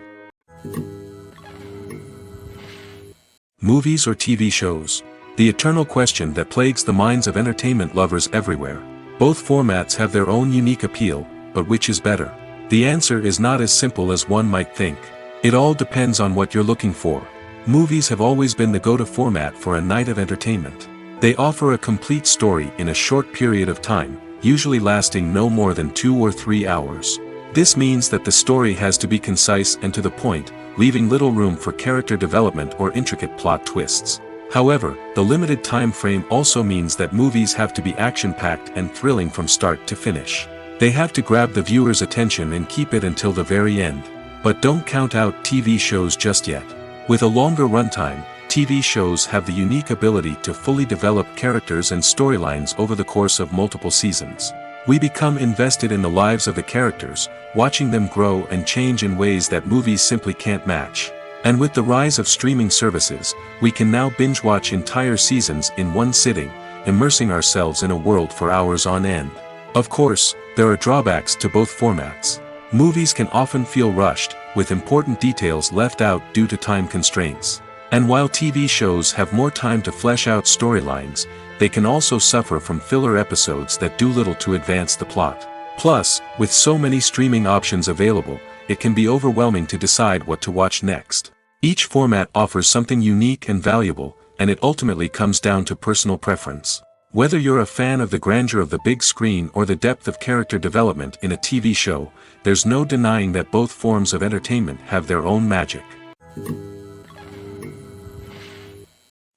Movies or TV shows? The eternal question that plagues the minds of entertainment lovers everywhere. Both formats have their own unique appeal, but which is better? The answer is not as simple as one might think. It all depends on what you're looking for. Movies have always been the go-to format for a night of entertainment. They offer a complete story in a short period of time, usually lasting no more than 2 or 3 hours. This means that the story has to be concise and to the point, leaving little room for character development or intricate plot twists. However, the limited time frame also means that movies have to be action-packed and thrilling from start to finish. They have to grab the viewer's attention and keep it until the very end. But don't count out TV shows just yet. With a longer runtime, TV shows have the unique ability to fully develop characters and storylines over the course of multiple seasons. We become invested in the lives of the characters, watching them grow and change in ways that movies simply can't match. And with the rise of streaming services, we can now binge-watch entire seasons in one sitting, immersing ourselves in a world for hours on end. Of course, there are drawbacks to both formats. Movies can often feel rushed, with important details left out due to time constraints. And while TV shows have more time to flesh out storylines, they can also suffer from filler episodes that do little to advance the plot. Plus, with so many streaming options available, it can be overwhelming to decide what to watch next. Each format offers something unique and valuable, and it ultimately comes down to personal preference. Whether you're a fan of the grandeur of the big screen or the depth of character development in a TV show, there's no denying that both forms of entertainment have their own magic.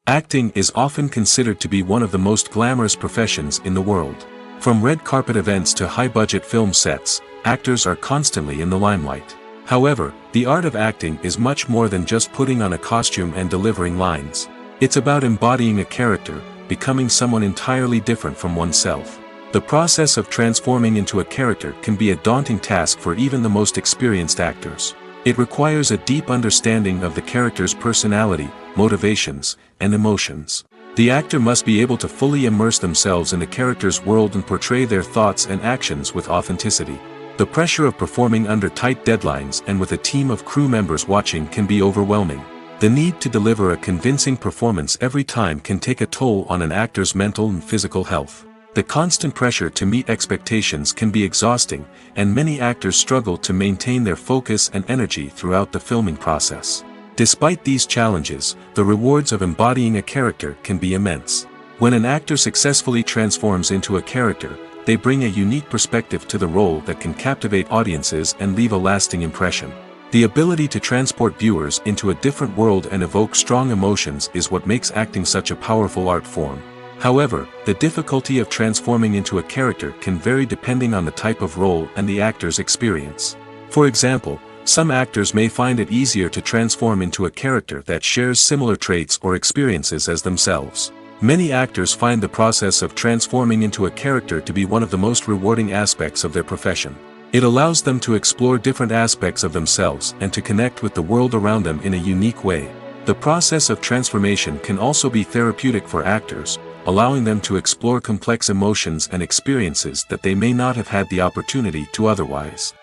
Acting is often considered to be one of the most glamorous professions in the world. From red carpet events to high-budget film sets, actors are constantly in the limelight. However, the art of acting is much more than just putting on a costume and delivering lines. It's about embodying a character, becoming someone entirely different from oneself. The process of transforming into a character can be a daunting task for even the most experienced actors. It requires a deep understanding of the character's personality, motivations, and emotions. The actor must be able to fully immerse themselves in the character's world and portray their thoughts and actions with authenticity. The pressure of performing under tight deadlines and with a team of crew members watching can be overwhelming. The need to deliver a convincing performance every time can take a toll on an actor's mental and physical health. The constant pressure to meet expectations can be exhausting, and many actors struggle to maintain their focus and energy throughout the filming process. Despite these challenges, the rewards of embodying a character can be immense. When an actor successfully transforms into a character, they bring a unique perspective to the role that can captivate audiences and leave a lasting impression. The ability to transport viewers into a different world and evoke strong emotions is what makes acting such a powerful art form. However, the difficulty of transforming into a character can vary depending on the type of role and the actor's experience. For example, some actors may find it easier to transform into a character that shares similar traits or experiences as themselves. Many actors find the process of transforming into a character to be one of the most rewarding aspects of their profession. It allows them to explore different aspects of themselves and to connect with the world around them in a unique way. The process of transformation can also be therapeutic for actors, allowing them to explore complex emotions and experiences that they may not have had the opportunity to otherwise.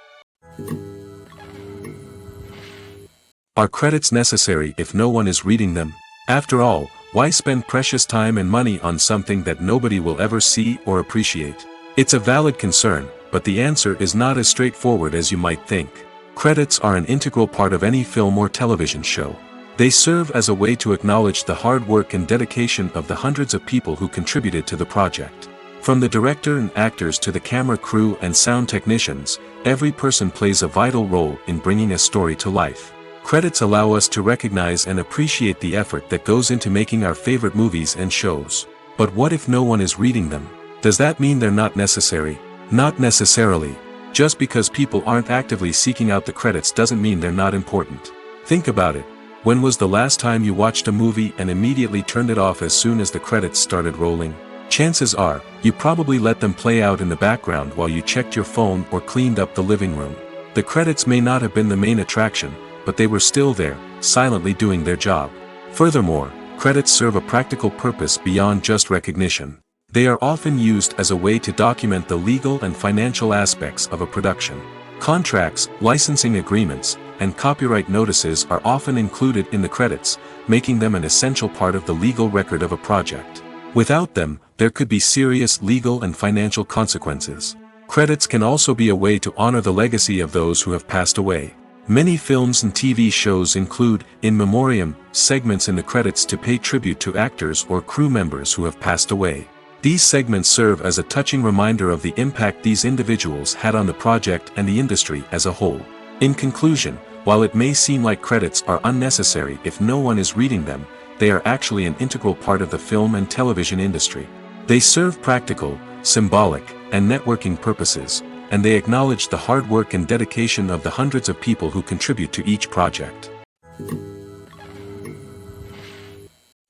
Are credits necessary if no one is reading them? After all, why spend precious time and money on something that nobody will ever see or appreciate? It's a valid concern, but the answer is not as straightforward as you might think. Credits are an integral part of any film or television show. They serve as a way to acknowledge the hard work and dedication of the hundreds of people who contributed to the project. From the director and actors to the camera crew and sound technicians, every person plays a vital role in bringing a story to life. Credits allow us to recognize and appreciate the effort that goes into making our favorite movies and shows. But what if no one is reading them? Does that mean they're not necessary? Not necessarily. Just because people aren't actively seeking out the credits doesn't mean they're not important. Think about it. When was the last time you watched a movie and immediately turned it off as soon as the credits started rolling? Chances are, you probably let them play out in the background while you checked your phone or cleaned up the living room. The credits may not have been the main attraction, but they were still there, silently doing their job. Furthermore, credits serve a practical purpose beyond just recognition. They are often used as a way to document the legal and financial aspects of a production. Contracts, licensing agreements, and copyright notices are often included in the credits, making them an essential part of the legal record of a project. Without them, there could be serious legal and financial consequences. Credits can also be a way to honor the legacy of those who have passed away. Many films and TV shows include, in memoriam, segments in the credits to pay tribute to actors or crew members who have passed away. These segments serve as a touching reminder of the impact these individuals had on the project and the industry as a whole. In conclusion, while it may seem like credits are unnecessary if no one is reading them, they are actually an integral part of the film and television industry. They serve practical, symbolic, and networking purposes, and they acknowledge the hard work and dedication of the hundreds of people who contribute to each project.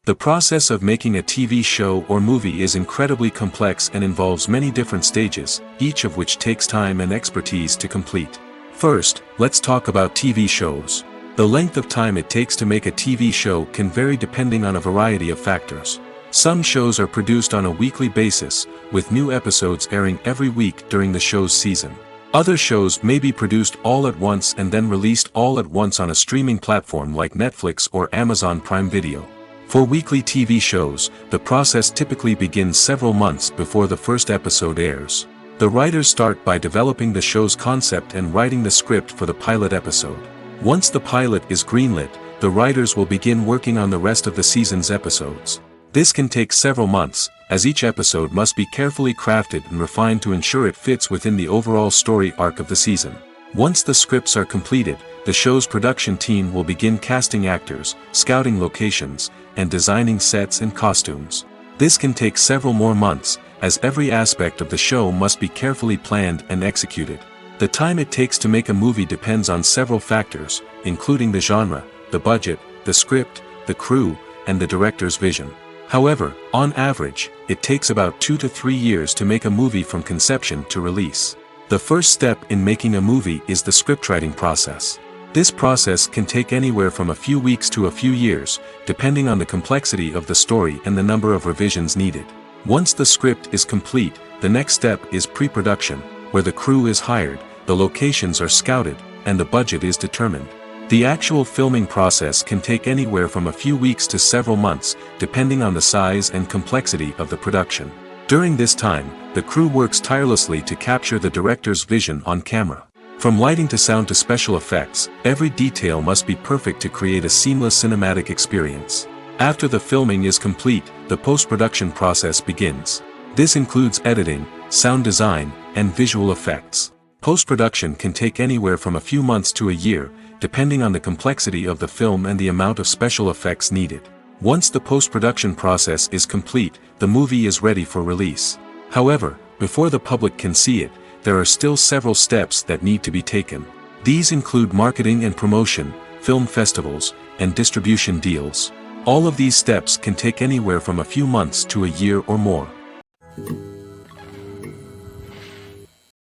The process of making a TV show or movie is incredibly complex and involves many different stages, each of which takes time and expertise to complete. First, let's talk about TV shows. The length of time it takes to make a TV show can vary depending on a variety of factors. Some shows are produced on a weekly basis, with new episodes airing every week during the show's season. Other shows may be produced all at once and then released all at once on a streaming platform like Netflix or Amazon Prime Video. For weekly TV shows, the process typically begins several months before the first episode airs. The writers start by developing the show's concept and writing the script for the pilot episode. Once the pilot is greenlit, the writers will begin working on the rest of the season's episodes. This can take several months, as each episode must be carefully crafted and refined to ensure it fits within the overall story arc of the season. Once the scripts are completed, the show's production team will begin casting actors, scouting locations, and designing sets and costumes. This can take several more months, as every aspect of the show must be carefully planned and executed. The time it takes to make a movie depends on several factors, including the genre, the budget, the script, the crew, and the director's vision. However, on average, it takes about 2 to 3 years to make a movie from conception to release. The first step in making a movie is the scriptwriting process. This process can take anywhere from a few weeks to a few years, depending on the complexity of the story and the number of revisions needed. Once the script is complete, the next step is pre-production, where the crew is hired, the locations are scouted, and the budget is determined. The actual filming process can take anywhere from a few weeks to several months, depending on the size and complexity of the production. During this time, the crew works tirelessly to capture the director's vision on camera. From lighting to sound to special effects, every detail must be perfect to create a seamless cinematic experience. After the filming is complete, the post-production process begins. This includes editing, sound design, and visual effects. Post-production can take anywhere from a few months to a year, depending on the complexity of the film and the amount of special effects needed. Once the post-production process is complete, the movie is ready for release. However, before the public can see it, there are still several steps that need to be taken. These include marketing and promotion, film festivals, and distribution deals. All of these steps can take anywhere from a few months to a year or more.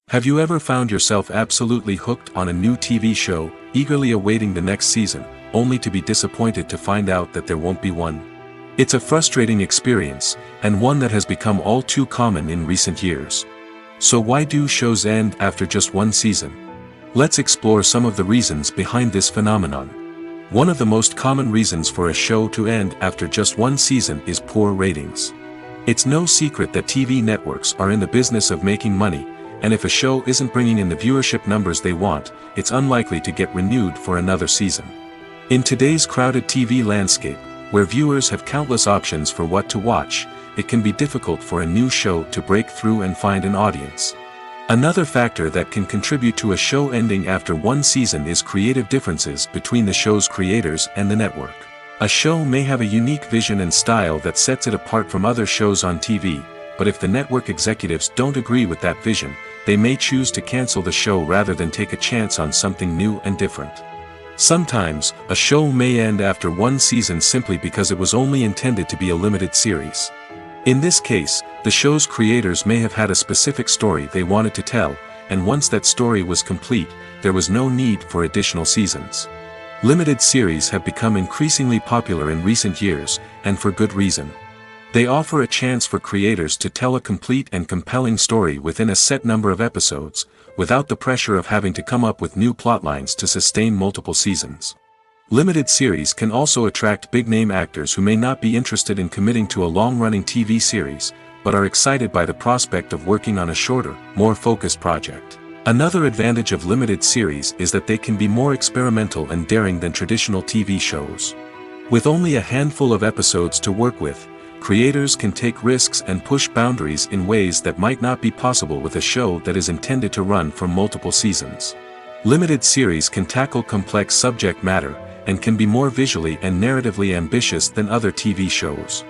Have you ever found yourself absolutely hooked on a new TV show, eagerly awaiting the next season, only to be disappointed to find out that there won't be one? It's a frustrating experience, and one that has become all too common in recent years. So why do shows end after just one season? Let's explore some of the reasons behind this phenomenon. One of the most common reasons for a show to end after just one season is poor ratings. It's no secret that TV networks are in the business of making money, and if a show isn't bringing in the viewership numbers they want, it's unlikely to get renewed for another season. In today's crowded TV landscape, where viewers have countless options for what to watch, it can be difficult for a new show to break through and find an audience. Another factor that can contribute to a show ending after one season is creative differences between the show's creators and the network. A show may have a unique vision and style that sets it apart from other shows on TV, but if the network executives don't agree with that vision, they may choose to cancel the show rather than take a chance on something new and different. Sometimes, a show may end after one season simply because it was only intended to be a limited series. In this case, the show's creators may have had a specific story they wanted to tell, and once that story was complete, there was no need for additional seasons. Limited series have become increasingly popular in recent years, and for good reason. They offer a chance for creators to tell a complete and compelling story within a set number of episodes, without the pressure of having to come up with new plotlines to sustain multiple seasons. Limited series can also attract big-name actors who may not be interested in committing to a long-running TV series, but are excited by the prospect of working on a shorter, more focused project. Another advantage of limited series is that they can be more experimental and daring than traditional TV shows. With only a handful of episodes to work with, creators can take risks and push boundaries in ways that might not be possible with a show that is intended to run for multiple seasons. Limited series can tackle complex subject matter, and can be more visually and narratively ambitious than other TV shows.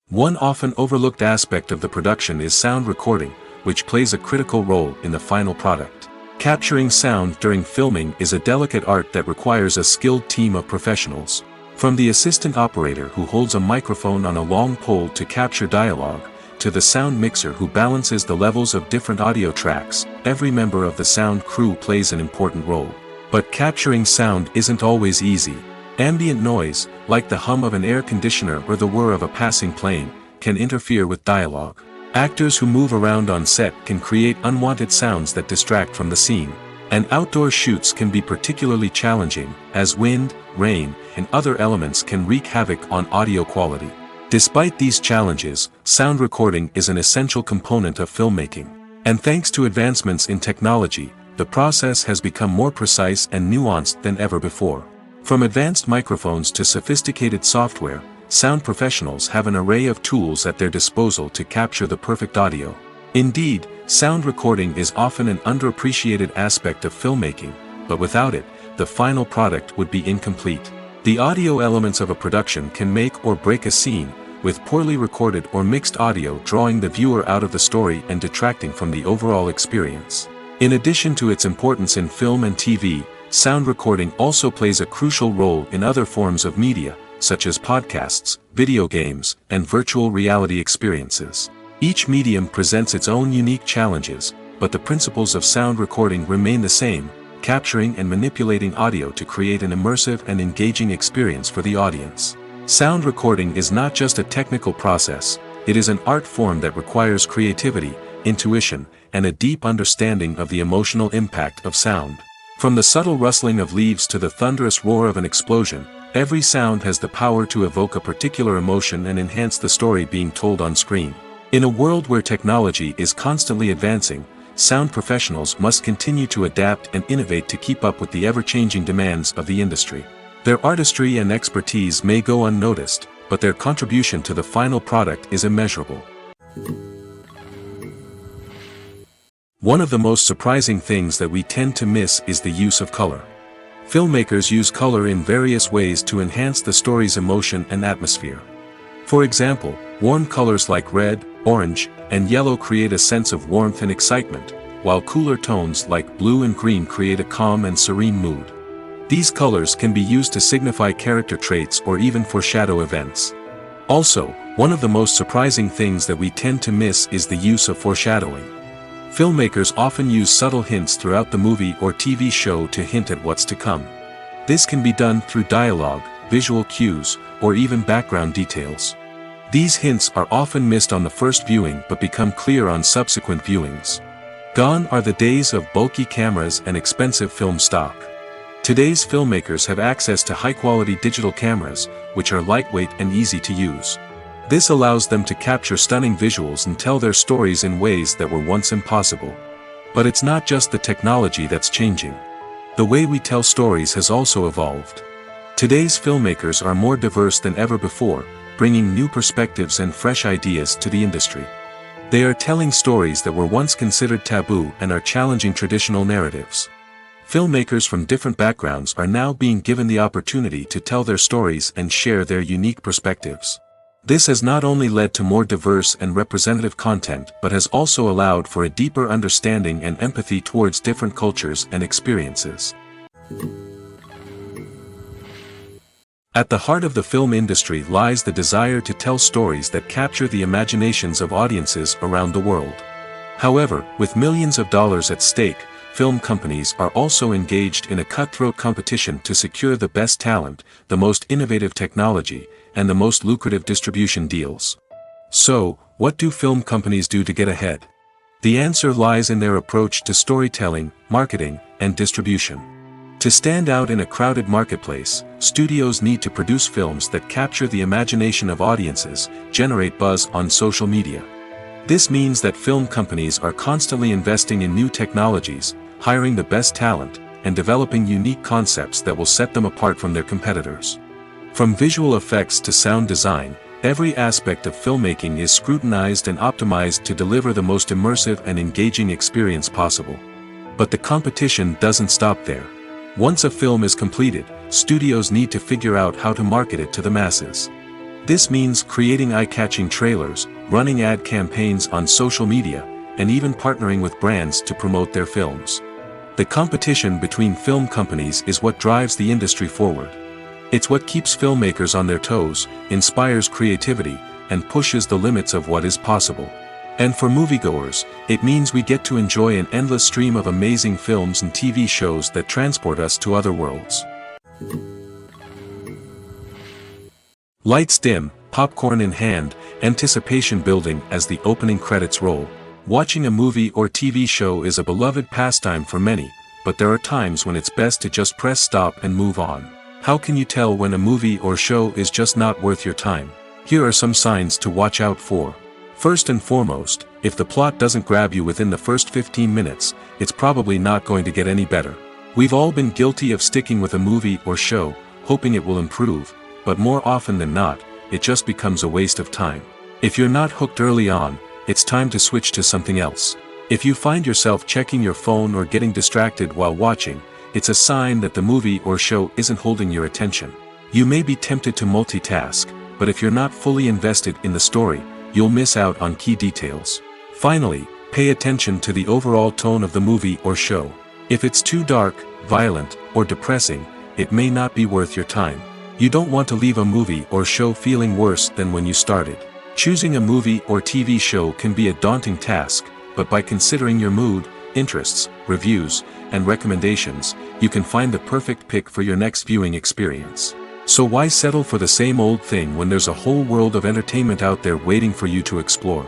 One often overlooked aspect of the production is sound recording, which plays a critical role in the final product. Capturing sound during filming is a delicate art that requires a skilled team of professionals. From the assistant operator who holds a microphone on a long pole to capture dialogue, to the sound mixer who balances the levels of different audio tracks, every member of the sound crew plays an important role. But capturing sound isn't always easy. Ambient noise, like the hum of an air conditioner or the whir of a passing plane, can interfere with dialogue. Actors who move around on set can create unwanted sounds that distract from the scene. And outdoor shoots can be particularly challenging, as wind, rain, and other elements can wreak havoc on audio quality. Despite these challenges, sound recording is an essential component of filmmaking. And thanks to advancements in technology, the process has become more precise and nuanced than ever before. From advanced microphones to sophisticated software, sound professionals have an array of tools at their disposal to capture the perfect audio. Indeed, sound recording is often an underappreciated aspect of filmmaking, but without it, the final product would be incomplete. The audio elements of a production can make or break a scene, with poorly recorded or mixed audio drawing the viewer out of the story and detracting from the overall experience. In addition to its importance in film and TV, sound recording also plays a crucial role in other forms of media, such as podcasts, video games, and virtual reality experiences. Each medium presents its own unique challenges, but the principles of sound recording remain the same, capturing and manipulating audio to create an immersive and engaging experience for the audience. Sound recording is not just a technical process, it is an art form that requires creativity, intuition, and a deep understanding of the emotional impact of sound. From the subtle rustling of leaves to the thunderous roar of an explosion, every sound has the power to evoke a particular emotion and enhance the story being told on screen. In a world where technology is constantly advancing, sound professionals must continue to adapt and innovate to keep up with the ever-changing demands of the industry. Their artistry and expertise may go unnoticed, but their contribution to the final product is immeasurable. One of the most surprising things that we tend to miss is the use of color. Filmmakers use color in various ways to enhance the story's emotion and atmosphere. For example, warm colors like red, orange, and yellow create a sense of warmth and excitement, while cooler tones like blue and green create a calm and serene mood. These colors can be used to signify character traits or even foreshadow events. Also, one of the most surprising things that we tend to miss is the use of foreshadowing. Filmmakers often use subtle hints throughout the movie or TV show to hint at what's to come. This can be done through dialogue, visual cues, or even background details. These hints are often missed on the first viewing but become clear on subsequent viewings. Gone are the days of bulky cameras and expensive film stock. Today's filmmakers have access to high-quality digital cameras, which are lightweight and easy to use. This allows them to capture stunning visuals and tell their stories in ways that were once impossible. But it's not just the technology that's changing. The way we tell stories has also evolved. Today's filmmakers are more diverse than ever before, bringing new perspectives and fresh ideas to the industry. They are telling stories that were once considered taboo and are challenging traditional narratives. Filmmakers from different backgrounds are now being given the opportunity to tell their stories and share their unique perspectives. This has not only led to more diverse and representative content but has also allowed for a deeper understanding and empathy towards different cultures and experiences. At the heart of the film industry lies the desire to tell stories that capture the imaginations of audiences around the world. However, with millions of dollars at stake, film companies are also engaged in a cutthroat competition to secure the best talent, the most innovative technology, and the most lucrative distribution deals. So, what do film companies do to get ahead? The answer lies in their approach to storytelling, marketing, and distribution. To stand out in a crowded marketplace, studios need to produce films that capture the imagination of audiences, generate buzz on social media. This means that film companies are constantly investing in new technologies, hiring the best talent, and developing unique concepts that will set them apart from their competitors. From visual effects to sound design, every aspect of filmmaking is scrutinized and optimized to deliver the most immersive and engaging experience possible. But the competition doesn't stop there. Once a film is completed, studios need to figure out how to market it to the masses. This means creating eye-catching trailers, running ad campaigns on social media, and even partnering with brands to promote their films. The competition between film companies is what drives the industry forward. It's what keeps filmmakers on their toes, inspires creativity, and pushes the limits of what is possible. And for moviegoers, it means we get to enjoy an endless stream of amazing films and TV shows that transport us to other worlds. Lights dim, popcorn in hand, anticipation building as the opening credits roll. Watching a movie or TV show is a beloved pastime for many, but there are times when it's best to just press stop and move on. How can you tell when a movie or show is just not worth your time? Here are some signs to watch out for. First and foremost, if the plot doesn't grab you within the first 15 minutes, it's probably not going to get any better. We've all been guilty of sticking with a movie or show, hoping it will improve, but more often than not, it just becomes a waste of time. If you're not hooked early on, it's time to switch to something else. If you find yourself checking your phone or getting distracted while watching, it's a sign that the movie or show isn't holding your attention. You may be tempted to multitask, but if you're not fully invested in the story, you'll miss out on key details. Finally, pay attention to the overall tone of the movie or show. If it's too dark, violent, or depressing, it may not be worth your time. You don't want to leave a movie or show feeling worse than when you started. Choosing a movie or TV show can be a daunting task, but by considering your mood, interests, reviews, and recommendations, you can find the perfect pick for your next viewing experience. So why settle for the same old thing when there's a whole world of entertainment out there waiting for you to explore?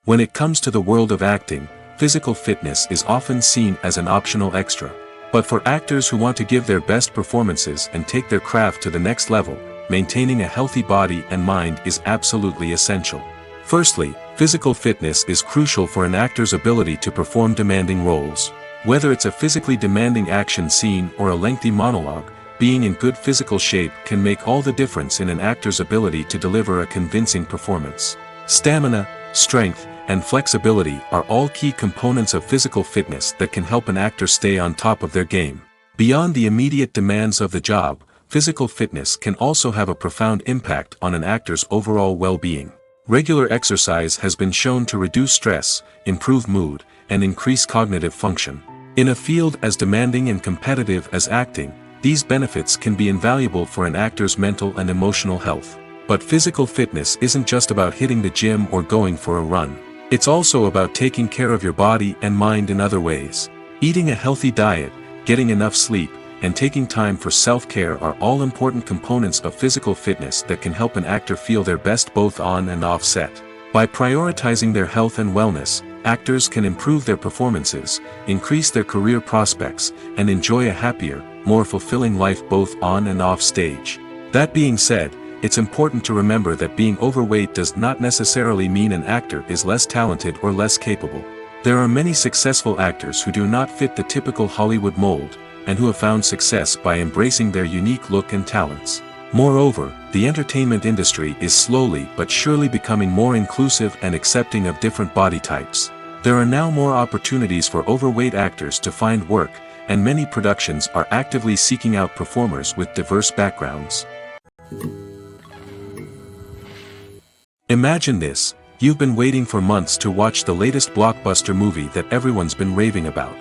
When it comes to the world of acting, physical fitness is often seen as an optional extra. But for actors who want to give their best performances and take their craft to the next level, maintaining a healthy body and mind is absolutely essential. Firstly, physical fitness is crucial for an actor's ability to perform demanding roles. Whether it's a physically demanding action scene or a lengthy monologue, being in good physical shape can make all the difference in an actor's ability to deliver a convincing performance. Stamina, strength, and flexibility are all key components of physical fitness that can help an actor stay on top of their game. Beyond the immediate demands of the job, physical fitness can also have a profound impact on an actor's overall well-being. Regular exercise has been shown to reduce stress, improve mood, and increase cognitive function. In a field as demanding and competitive as acting, these benefits can be invaluable for an actor's mental and emotional health. But physical fitness isn't just about hitting the gym or going for a run. It's also about taking care of your body and mind in other ways. Eating a healthy diet, getting enough sleep, and taking time for self-care are all important components of physical fitness that can help an actor feel their best both on and off set. By prioritizing their health and wellness, actors can improve their performances, increase their career prospects, and enjoy a happier, more fulfilling life both on and off stage. That being said, it's important to remember that being overweight does not necessarily mean an actor is less talented or less capable. There are many successful actors who do not fit the typical Hollywood mold, and who have found success by embracing their unique look and talents. Moreover, the entertainment industry is slowly but surely becoming more inclusive and accepting of different body types. There are now more opportunities for overweight actors to find work, and many productions are actively seeking out performers with diverse backgrounds. Imagine this: you've been waiting for months to watch the latest blockbuster movie that everyone's been raving about.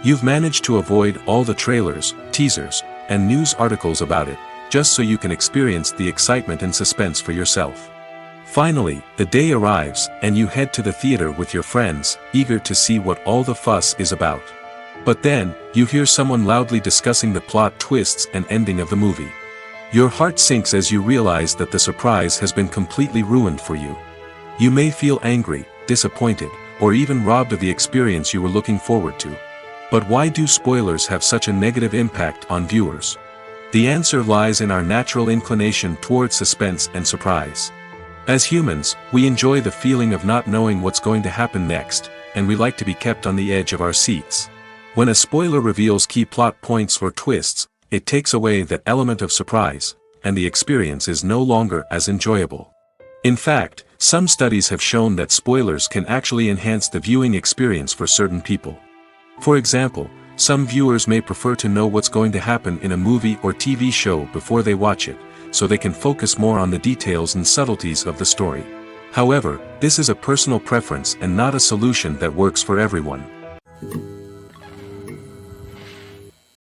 You've managed to avoid all the trailers, teasers, and news articles about it, just so you can experience the excitement and suspense for yourself. Finally, the day arrives, and you head to the theater with your friends, eager to see what all the fuss is about. But then, you hear someone loudly discussing the plot twists and ending of the movie. Your heart sinks as you realize that the surprise has been completely ruined for you. You may feel angry, disappointed, or even robbed of the experience you were looking forward to. But why do spoilers have such a negative impact on viewers? The answer lies in our natural inclination toward suspense and surprise. As humans, we enjoy the feeling of not knowing what's going to happen next, and we like to be kept on the edge of our seats. When a spoiler reveals key plot points or twists, it takes away that element of surprise, and the experience is no longer as enjoyable. In fact, some studies have shown that spoilers can actually enhance the viewing experience for certain people. For example, some viewers may prefer to know what's going to happen in a movie or TV show before they watch it, so they can focus more on the details and subtleties of the story. However, this is a personal preference and not a solution that works for everyone.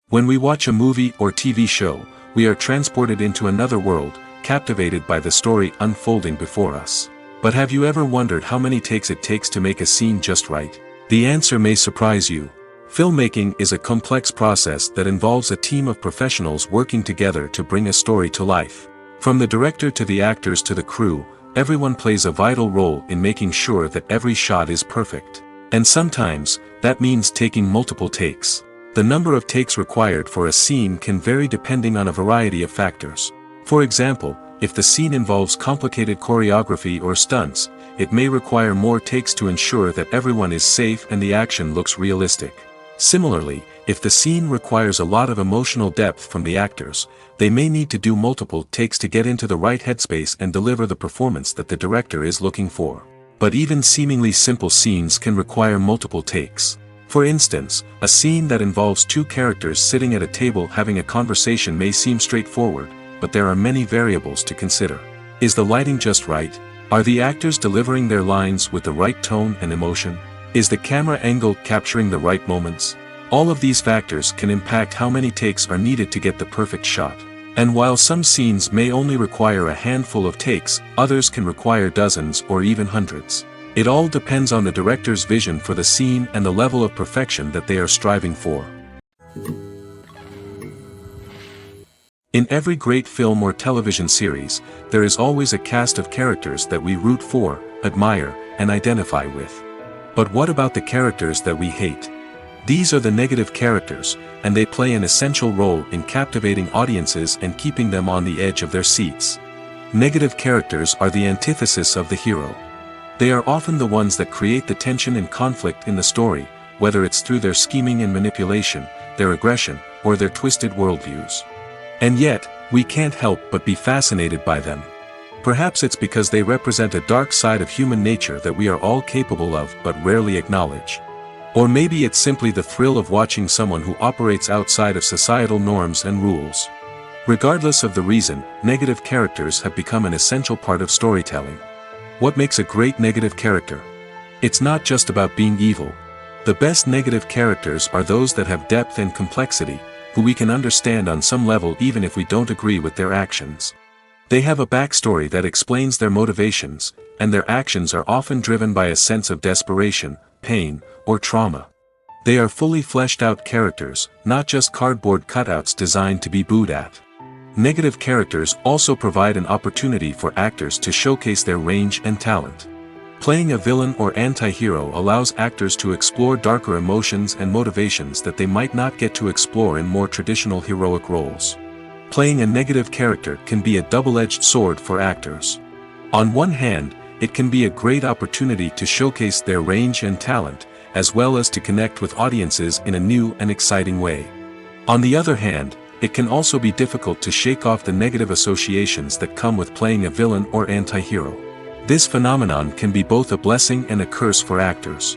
When we watch a movie or TV show, we are transported into another world, captivated by the story unfolding before us. But have you ever wondered how many takes it takes to make a scene just right? The answer may surprise you. Filmmaking is a complex process that involves a team of professionals working together to bring a story to life. From the director to the actors to the crew, everyone plays a vital role in making sure that every shot is perfect. And sometimes, that means taking multiple takes. The number of takes required for a scene can vary depending on a variety of factors. For example, if the scene involves complicated choreography or stunts, it may require more takes to ensure that everyone is safe and the action looks realistic. Similarly, If the scene requires a lot of emotional depth from the actors, they may need to do multiple takes to get into the right headspace and deliver the performance that the director is looking for. But even seemingly simple scenes can require multiple takes. For instance, a scene that involves two characters sitting at a table having a conversation may seem straightforward, but there are many variables to consider. Is the lighting just right? Are the actors delivering their lines with the right tone and emotion? Is the camera angle capturing the right moments? All of these factors can impact how many takes are needed to get the perfect shot. And while some scenes may only require a handful of takes, others can require dozens or even hundreds. It all depends on the director's vision for the scene and the level of perfection that they are striving for. In every great film or television series, there is always a cast of characters that we root for, admire, and identify with. But what about the characters that we hate? These are the negative characters, and they play an essential role in captivating audiences and keeping them on the edge of their seats. Negative characters are the antithesis of the hero. They are often the ones that create the tension and conflict in the story, whether it's through their scheming and manipulation, their aggression, or their twisted worldviews. And yet, we can't help but be fascinated by them. Perhaps it's because they represent a dark side of human nature that we are all capable of but rarely acknowledge. Or maybe it's simply the thrill of watching someone who operates outside of societal norms and rules. Regardless of the reason, negative characters have become an essential part of storytelling. What makes a great negative character? It's not just about being evil. The best negative characters are those that have depth and complexity, who we can understand on some level even if we don't agree with their actions. They have a backstory that explains their motivations, and their actions are often driven by a sense of desperation, pain, or trauma. They are fully fleshed out characters, not just cardboard cutouts designed to be booed at. Negative characters also provide an opportunity for actors to showcase their range and talent. Playing a villain or anti-hero allows actors to explore darker emotions and motivations that they might not get to explore in more traditional heroic roles. Playing a negative character can be a double-edged sword for actors. On one hand, it can be a great opportunity to showcase their range and talent, as well as to connect with audiences in a new and exciting way. On the other hand, it can also be difficult to shake off the negative associations that come with playing a villain or anti-hero. This phenomenon can be both a blessing and a curse for actors.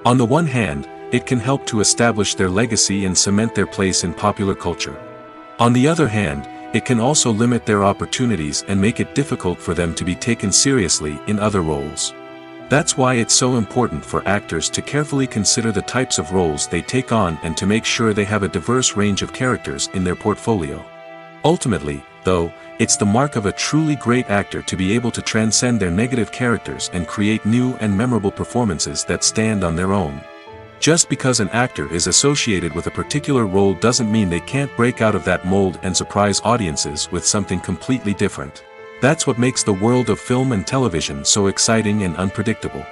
On the one hand, it can help to establish their legacy and cement their place in popular culture. On the other hand, it can also limit their opportunities and make it difficult for them to be taken seriously in other roles. That's why it's so important for actors to carefully consider the types of roles they take on and to make sure they have a diverse range of characters in their portfolio. Ultimately, though, it's the mark of a truly great actor to be able to transcend their negative characters and create new and memorable performances that stand on their own. Just because an actor is associated with a particular role doesn't mean they can't break out of that mold and surprise audiences with something completely different. That's what makes the world of film and television so exciting and unpredictable.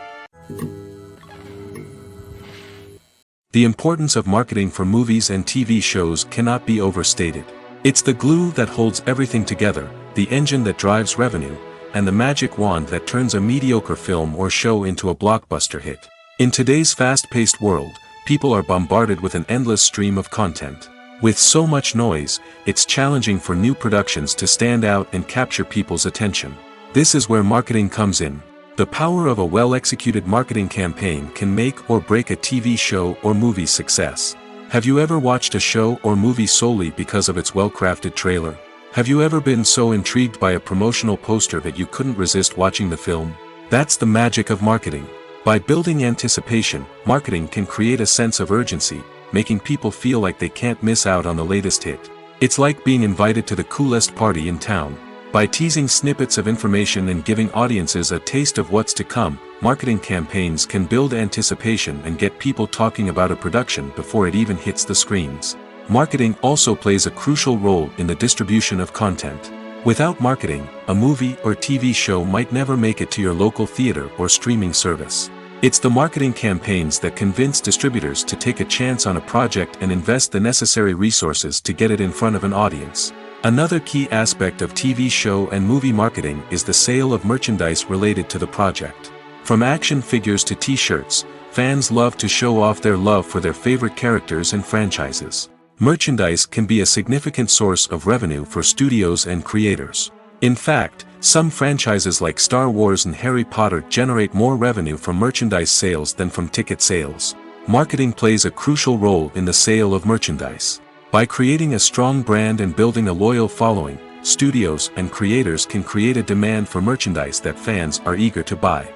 The importance of marketing for movies and TV shows cannot be overstated. It's the glue that holds everything together, the engine that drives revenue, and the magic wand that turns a mediocre film or show into a blockbuster hit. In today's fast-paced world, people are bombarded with an endless stream of content. With so much noise, it's challenging for new productions to stand out and capture people's attention. This is where marketing comes in. The power of a well-executed marketing campaign can make or break a TV show or movie's success. Have you ever watched a show or movie solely because of its well-crafted trailer? Have you ever been so intrigued by a promotional poster that you couldn't resist watching the film? That's the magic of marketing. By building anticipation, marketing can create a sense of urgency, making people feel like they can't miss out on the latest hit. It's like being invited to the coolest party in town. By teasing snippets of information and giving audiences a taste of what's to come, marketing campaigns can build anticipation and get people talking about a production before it even hits the screens. Marketing also plays a crucial role in the distribution of content. Without marketing, a movie or TV show might never make it to your local theater or streaming service. It's the marketing campaigns that convince distributors to take a chance on a project and invest the necessary resources to get it in front of an audience. Another key aspect of TV show and movie marketing is the sale of merchandise related to the project. From action figures to t-shirts, fans love to show off their love for their favorite characters and franchises. Merchandise can be a significant source of revenue for studios and creators. In fact, some franchises like Star Wars and Harry Potter generate more revenue from merchandise sales than from ticket sales. Marketing plays a crucial role in the sale of merchandise. By creating a strong brand and building a loyal following, studios and creators can create a demand for merchandise that fans are eager to buy.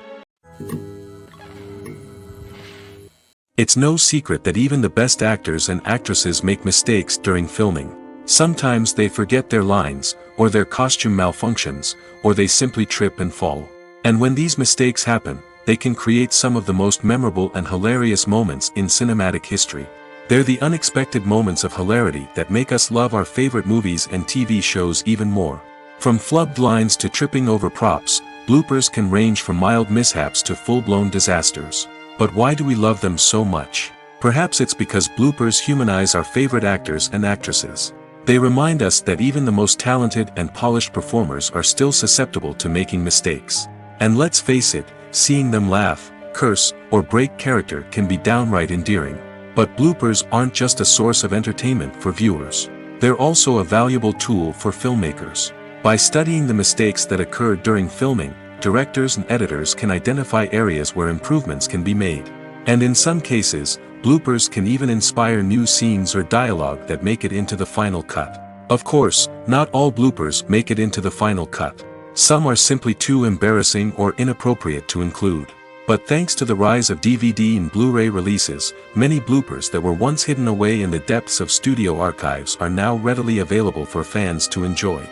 It's no secret that even the best actors and actresses make mistakes during filming. Sometimes they forget their lines, or their costume malfunctions, or they simply trip and fall. And when these mistakes happen, they can create some of the most memorable and hilarious moments in cinematic history. They're the unexpected moments of hilarity that make us love our favorite movies and TV shows even more. From flubbed lines to tripping over props, bloopers can range from mild mishaps to full-blown disasters. But why do we love them so much? Perhaps it's because bloopers humanize our favorite actors and actresses. They remind us that even the most talented and polished performers are still susceptible to making mistakes. And let's face it, seeing them laugh, curse, or break character can be downright endearing. But bloopers aren't just a source of entertainment for viewers. They're also a valuable tool for filmmakers. By studying the mistakes that occur during filming, directors and editors can identify areas where improvements can be made. And in some cases, bloopers can even inspire new scenes or dialogue that make it into the final cut. Of course, not all bloopers make it into the final cut. Some are simply too embarrassing or inappropriate to include. But thanks to the rise of DVD and Blu-ray releases, many bloopers that were once hidden away in the depths of studio archives are now readily available for fans to enjoy.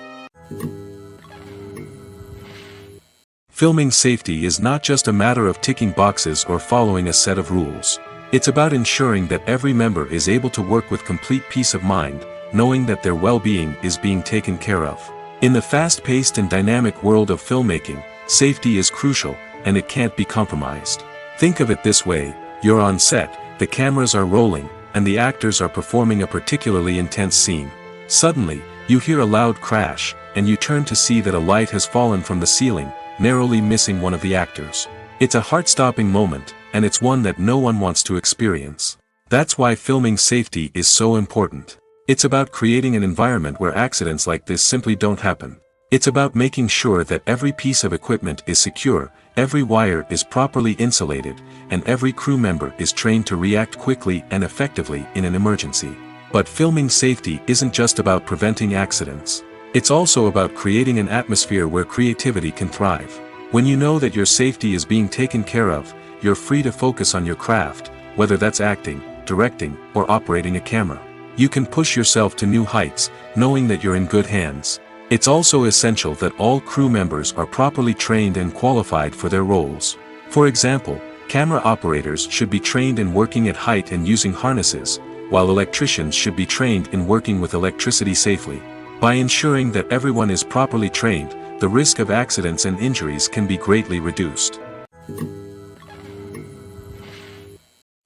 Filming safety is not just a matter of ticking boxes or following a set of rules. It's about ensuring that every member is able to work with complete peace of mind, knowing that their well-being is being taken care of. In the fast-paced and dynamic world of filmmaking, safety is crucial, and it can't be compromised. Think of it this way: you're on set, the cameras are rolling, and the actors are performing a particularly intense scene. Suddenly, you hear a loud crash, and you turn to see that a light has fallen from the ceiling, narrowly missing one of the actors. It's a heart-stopping moment, and it's one that no one wants to experience. That's why filming safety is so important. It's about creating an environment where accidents like this simply don't happen. It's about making sure that every piece of equipment is secure, every wire is properly insulated, and every crew member is trained to react quickly and effectively in an emergency. But filming safety isn't just about preventing accidents. It's also about creating an atmosphere where creativity can thrive. When you know that your safety is being taken care of, you're free to focus on your craft, whether that's acting, directing, or operating a camera. You can push yourself to new heights, knowing that you're in good hands. It's also essential that all crew members are properly trained and qualified for their roles. For example, camera operators should be trained in working at height and using harnesses, while electricians should be trained in working with electricity safely. By ensuring that everyone is properly trained, the risk of accidents and injuries can be greatly reduced.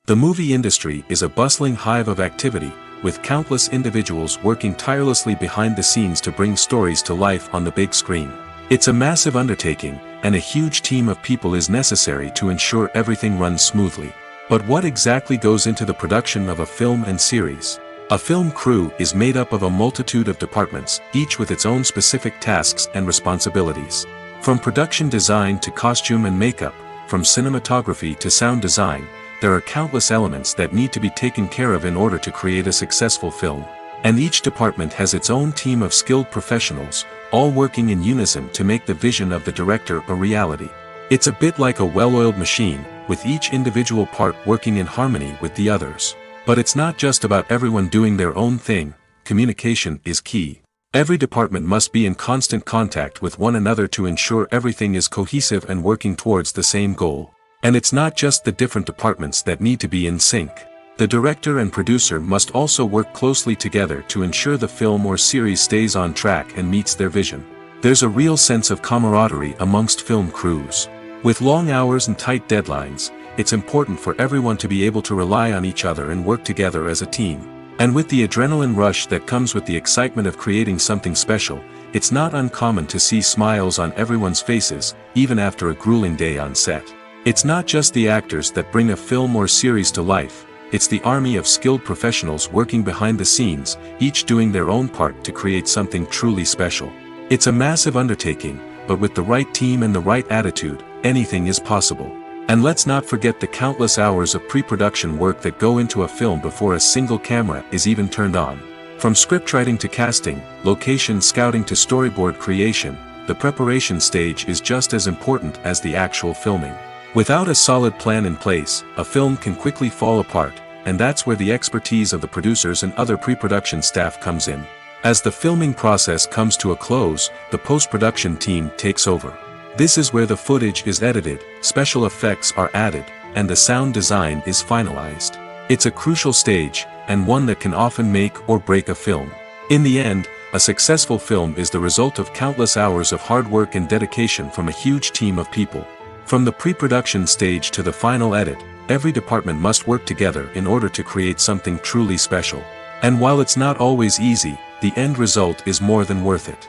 The movie industry is a bustling hive of activity, with countless individuals working tirelessly behind the scenes to bring stories to life on the big screen. It's a massive undertaking, and a huge team of people is necessary to ensure everything runs smoothly. But what exactly goes into the production of a film and series? A film crew is made up of a multitude of departments, each with its own specific tasks and responsibilities. From production design to costume and makeup, from cinematography to sound design, there are countless elements that need to be taken care of in order to create a successful film. And each department has its own team of skilled professionals, all working in unison to make the vision of the director a reality. It's a bit like a well-oiled machine, with each individual part working in harmony with the others. But it's not just about everyone doing their own thing. Communication is key. Every department must be in constant contact with one another to ensure everything is cohesive and working towards the same goal. And it's not just the different departments that need to be in sync. The director and producer must also work closely together to ensure the film or series stays on track and meets their vision. There's a real sense of camaraderie amongst film crews. With long hours and tight deadlines, it's important for everyone to be able to rely on each other and work together as a team. And with the adrenaline rush that comes with the excitement of creating something special, it's not uncommon to see smiles on everyone's faces, even after a grueling day on set. It's not just the actors that bring a film or series to life, it's the army of skilled professionals working behind the scenes, each doing their own part to create something truly special. It's a massive undertaking, but with the right team and the right attitude, anything is possible. And let's not forget the countless hours of pre-production work that go into a film before a single camera is even turned on. From scriptwriting to casting, location scouting to storyboard creation, the preparation stage is just as important as the actual filming. Without a solid plan in place, a film can quickly fall apart, and that's where the expertise of the producers and other pre-production staff comes in. As the filming process comes to a close, the post-production team takes over. This is where the footage is edited, special effects are added, and the sound design is finalized. It's a crucial stage, and one that can often make or break a film. In the end, a successful film is the result of countless hours of hard work and dedication from a huge team of people. From the pre-production stage to the final edit, every department must work together in order to create something truly special. And while it's not always easy, the end result is more than worth it.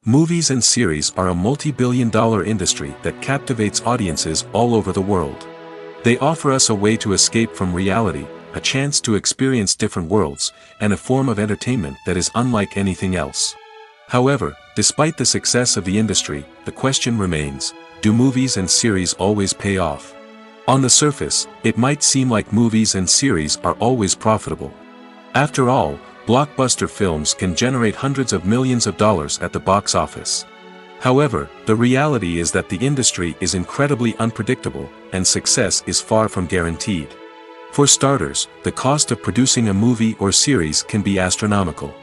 Movies and series are a multi-billion-dollar industry that captivates audiences all over the world. They offer us a way to escape from reality, a chance to experience different worlds, and a form of entertainment that is unlike anything else. However, despite the success of the industry, the question remains, do movies and series always pay off? On the surface, it might seem like movies and series are always profitable. After all, blockbuster films can generate hundreds of millions of dollars at the box office. However, the reality is that the industry is incredibly unpredictable, and success is far from guaranteed. For starters, the cost of producing a movie or series can be astronomical.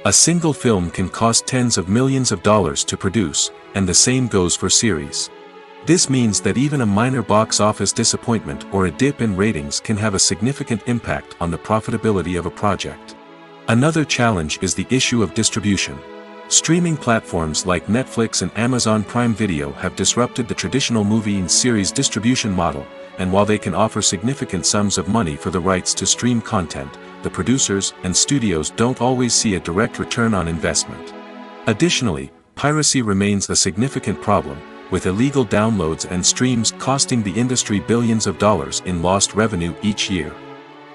A single film can cost tens of millions of dollars to produce, and the same goes for series. This means that even a minor box office disappointment or a dip in ratings can have a significant impact on the profitability of a project. Another challenge is the issue of distribution. Streaming platforms like Netflix and Amazon Prime Video have disrupted the traditional movie and series distribution model, and while they can offer significant sums of money for the rights to stream content, the producers and studios don't always see a direct return on investment. Additionally, piracy remains a significant problem, with illegal downloads and streams costing the industry billions of dollars in lost revenue each year.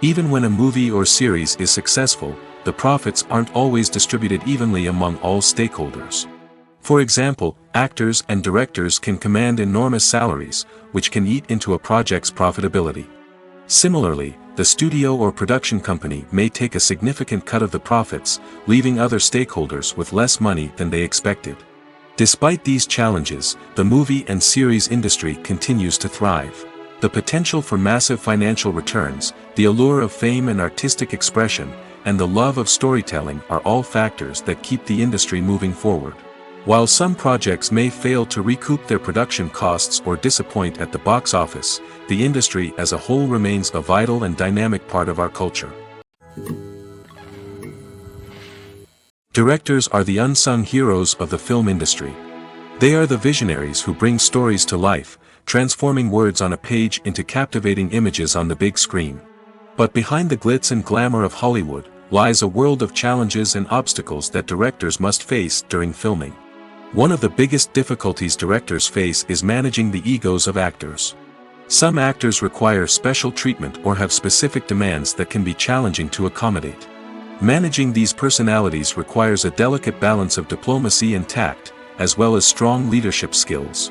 Even when a movie or series is successful, the profits aren't always distributed evenly among all stakeholders. For example, actors and directors can command enormous salaries, which can eat into a project's profitability. Similarly, the studio or production company may take a significant cut of the profits, leaving other stakeholders with less money than they expected. Despite these challenges, the movie and series industry continues to thrive. The potential for massive financial returns, the allure of fame and artistic expression, and the love of storytelling are all factors that keep the industry moving forward. While some projects may fail to recoup their production costs or disappoint at the box office, the industry as a whole remains a vital and dynamic part of our culture. Directors are the unsung heroes of the film industry. They are the visionaries who bring stories to life, transforming words on a page into captivating images on the big screen. But behind the glitz and glamour of Hollywood, lies a world of challenges and obstacles that directors must face during filming. One of the biggest difficulties directors face is managing the egos of actors. Some actors require special treatment or have specific demands that can be challenging to accommodate. Managing these personalities requires a delicate balance of diplomacy and tact, as well as strong leadership skills.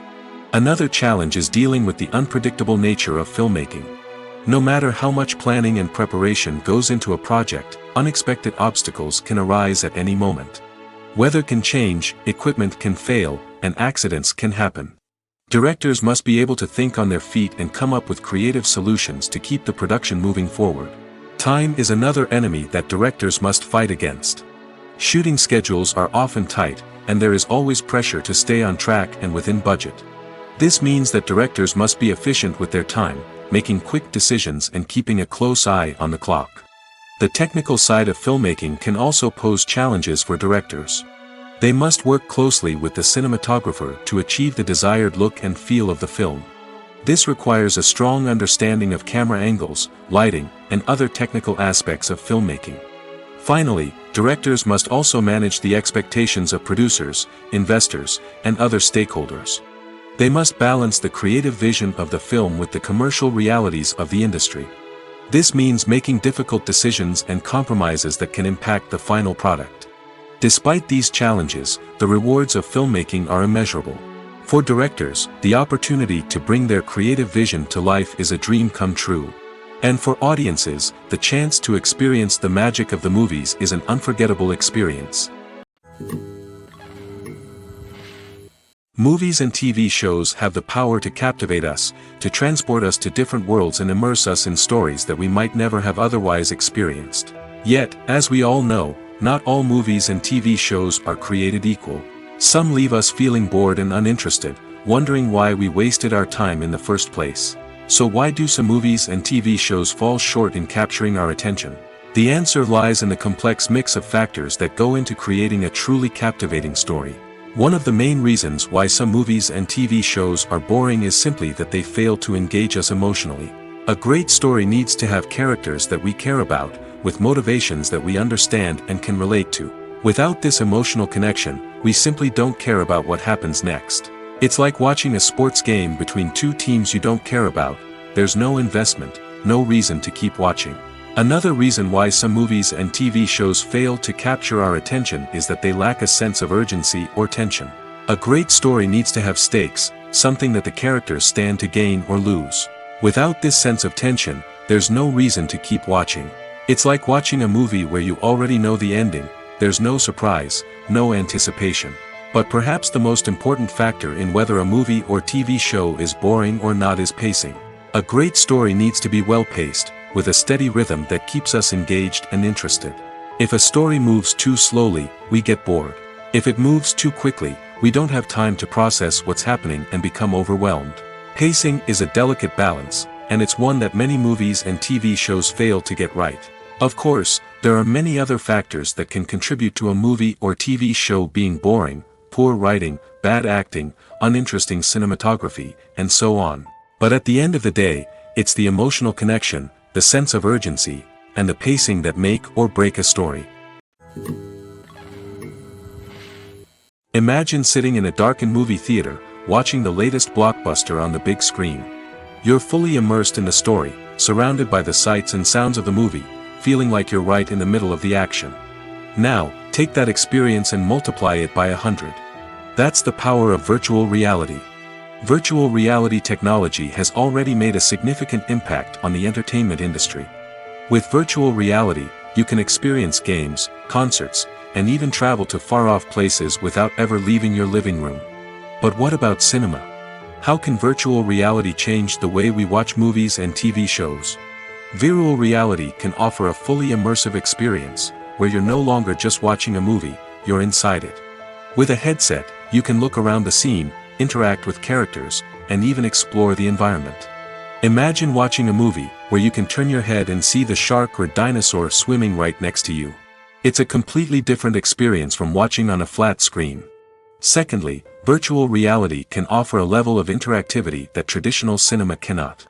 Another challenge is dealing with the unpredictable nature of filmmaking. No matter how much planning and preparation goes into a project, unexpected obstacles can arise at any moment. Weather can change, equipment can fail, and accidents can happen. Directors must be able to think on their feet and come up with creative solutions to keep the production moving forward. Time is another enemy that directors must fight against. Shooting schedules are often tight, and there is always pressure to stay on track and within budget. This means that directors must be efficient with their time, making quick decisions and keeping a close eye on the clock. The technical side of filmmaking can also pose challenges for directors. They must work closely with the cinematographer to achieve the desired look and feel of the film. This requires a strong understanding of camera angles, lighting, and other technical aspects of filmmaking. Finally, directors must also manage the expectations of producers, investors, and other stakeholders. They must balance the creative vision of the film with the commercial realities of the industry. This means making difficult decisions and compromises that can impact the final product. Despite these challenges, the rewards of filmmaking are immeasurable. For directors, the opportunity to bring their creative vision to life is a dream come true. And for audiences, the chance to experience the magic of the movies is an unforgettable experience. Movies and TV shows have the power to captivate us, to transport us to different worlds and immerse us in stories that we might never have otherwise experienced. Yet, as we all know, not all movies and TV shows are created equal. Some leave us feeling bored and uninterested, wondering why we wasted our time in the first place. So why do some movies and TV shows fall short in capturing our attention? The answer lies in the complex mix of factors that go into creating a truly captivating story. One of the main reasons why some movies and TV shows are boring is simply that they fail to engage us emotionally. A great story needs to have characters that we care about, with motivations that we understand and can relate to. Without this emotional connection, we simply don't care about what happens next. It's like watching a sports game between two teams you don't care about. There's no investment, no reason to keep watching. Another reason why some movies and TV shows fail to capture our attention is that they lack a sense of urgency or tension. A great story needs to have stakes, something that the characters stand to gain or lose. Without this sense of tension, there's no reason to keep watching. It's like watching a movie where you already know the ending. There's no surprise, no anticipation. But perhaps the most important factor in whether a movie or TV show is boring or not is pacing. A great story needs to be well-paced, with a steady rhythm that keeps us engaged and interested. If a story moves too slowly, we get bored. If it moves too quickly, we don't have time to process what's happening and become overwhelmed. Pacing is a delicate balance, and it's one that many movies and TV shows fail to get right. Of course, there are many other factors that can contribute to a movie or TV show being boring: poor writing, bad acting, uninteresting cinematography, and so on. But at the end of the day, it's the emotional connection, the sense of urgency, and the pacing that make or break a story. Imagine sitting in a darkened movie theater, watching the latest blockbuster on the big screen. You're fully immersed in the story, surrounded by the sights and sounds of the movie, feeling like you're right in the middle of the action. Now, take that experience and multiply it by 100. That's the power of virtual reality. Virtual reality technology has already made a significant impact on the entertainment industry. With virtual reality, you can experience games, concerts, and even travel to far-off places without ever leaving your living room. But what about cinema? How can virtual reality change the way we watch movies and TV shows? Virtual reality can offer a fully immersive experience, where you're no longer just watching a movie, you're inside it. With a headset, you can look around the scene, interact with characters, and even explore the environment. Imagine watching a movie where you can turn your head and see the shark or dinosaur swimming right next to you. It's a completely different experience from watching on a flat screen. Secondly, virtual reality can offer a level of interactivity that traditional cinema cannot.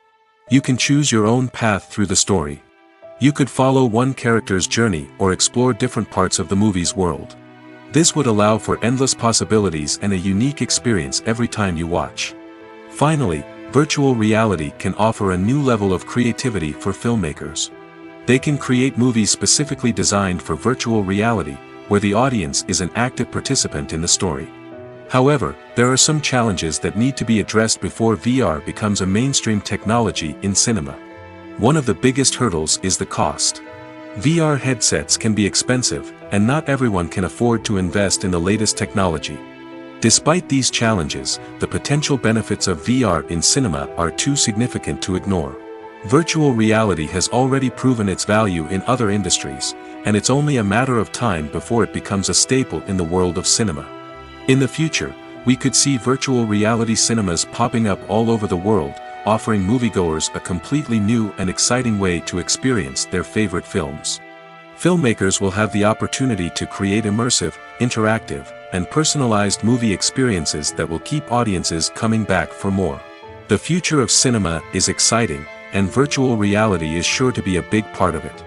You can choose your own path through the story. You could follow one character's journey or explore different parts of the movie's world. This would allow for endless possibilities and a unique experience every time you watch. Finally, virtual reality can offer a new level of creativity for filmmakers. They can create movies specifically designed for virtual reality, where the audience is an active participant in the story. However, there are some challenges that need to be addressed before VR becomes a mainstream technology in cinema. One of the biggest hurdles is the cost. VR headsets can be expensive, and not everyone can afford to invest in the latest technology. Despite these challenges, the potential benefits of VR in cinema are too significant to ignore. Virtual reality has already proven its value in other industries, and it's only a matter of time before it becomes a staple in the world of cinema. In the future, we could see virtual reality cinemas popping up all over the world, offering moviegoers a completely new and exciting way to experience their favorite films. Filmmakers will have the opportunity to create immersive, interactive, and personalized movie experiences that will keep audiences coming back for more. The future of cinema is exciting, and virtual reality is sure to be a big part of it.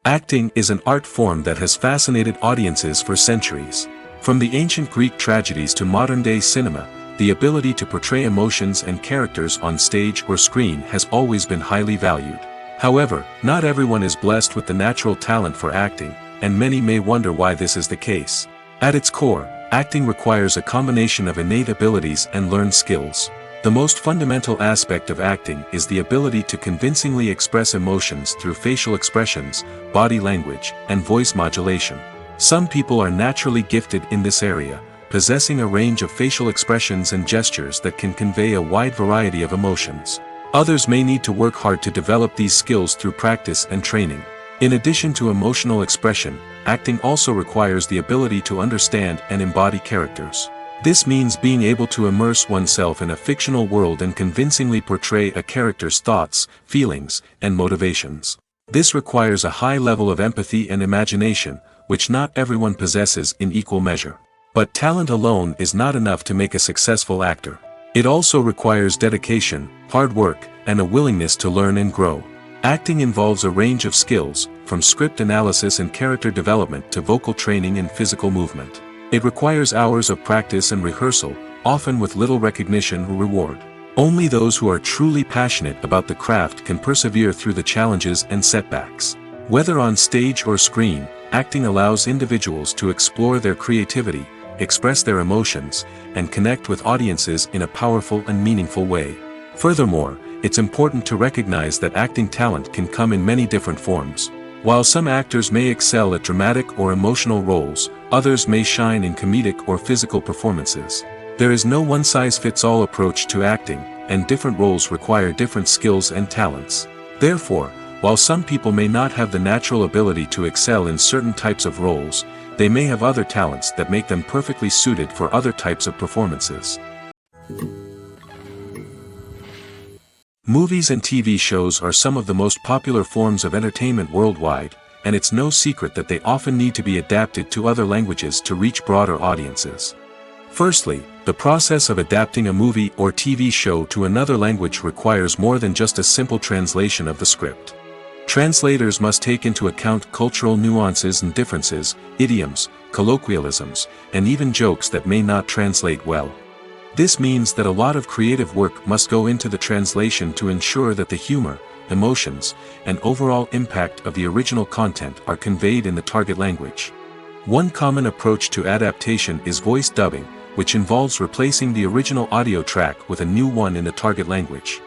Acting is an art form that has fascinated audiences for centuries. From the ancient Greek tragedies to modern-day cinema, the ability to portray emotions and characters on stage or screen has always been highly valued. However, not everyone is blessed with the natural talent for acting, and many may wonder why this is the case. At its core, acting requires a combination of innate abilities and learned skills. The most fundamental aspect of acting is the ability to convincingly express emotions through facial expressions, body language, and voice modulation. Some people are naturally gifted in this area, possessing a range of facial expressions and gestures that can convey a wide variety of emotions. Others may need to work hard to develop these skills through practice and training. In addition to emotional expression, acting also requires the ability to understand and embody characters. This means being able to immerse oneself in a fictional world and convincingly portray a character's thoughts, feelings, and motivations. This requires a high level of empathy and imagination, which not everyone possesses in equal measure. But talent alone is not enough to make a successful actor. It also requires dedication, hard work, and a willingness to learn and grow. Acting involves a range of skills, from script analysis and character development to vocal training and physical movement. It requires hours of practice and rehearsal, often with little recognition or reward. Only those who are truly passionate about the craft can persevere through the challenges and setbacks. Whether on stage or screen, acting allows individuals to explore their creativity, express their emotions, and connect with audiences in a powerful and meaningful way. Furthermore, it's important to recognize that acting talent can come in many different forms. While some actors may excel at dramatic or emotional roles, others may shine in comedic or physical performances. There is no one-size-fits-all approach to acting, and different roles require different skills and talents. Therefore, while some people may not have the natural ability to excel in certain types of roles, they may have other talents that make them perfectly suited for other types of performances. Movies and TV shows are some of the most popular forms of entertainment worldwide, and it's no secret that they often need to be adapted to other languages to reach broader audiences. Firstly, the process of adapting a movie or TV show to another language requires more than just a simple translation of the script. Translators must take into account cultural nuances and differences, idioms, colloquialisms, and even jokes that may not translate well. This means that a lot of creative work must go into the translation to ensure that the humor, emotions, and overall impact of the original content are conveyed in the target language. One common approach to adaptation is voice dubbing, which involves replacing the original audio track with a new one in the target language.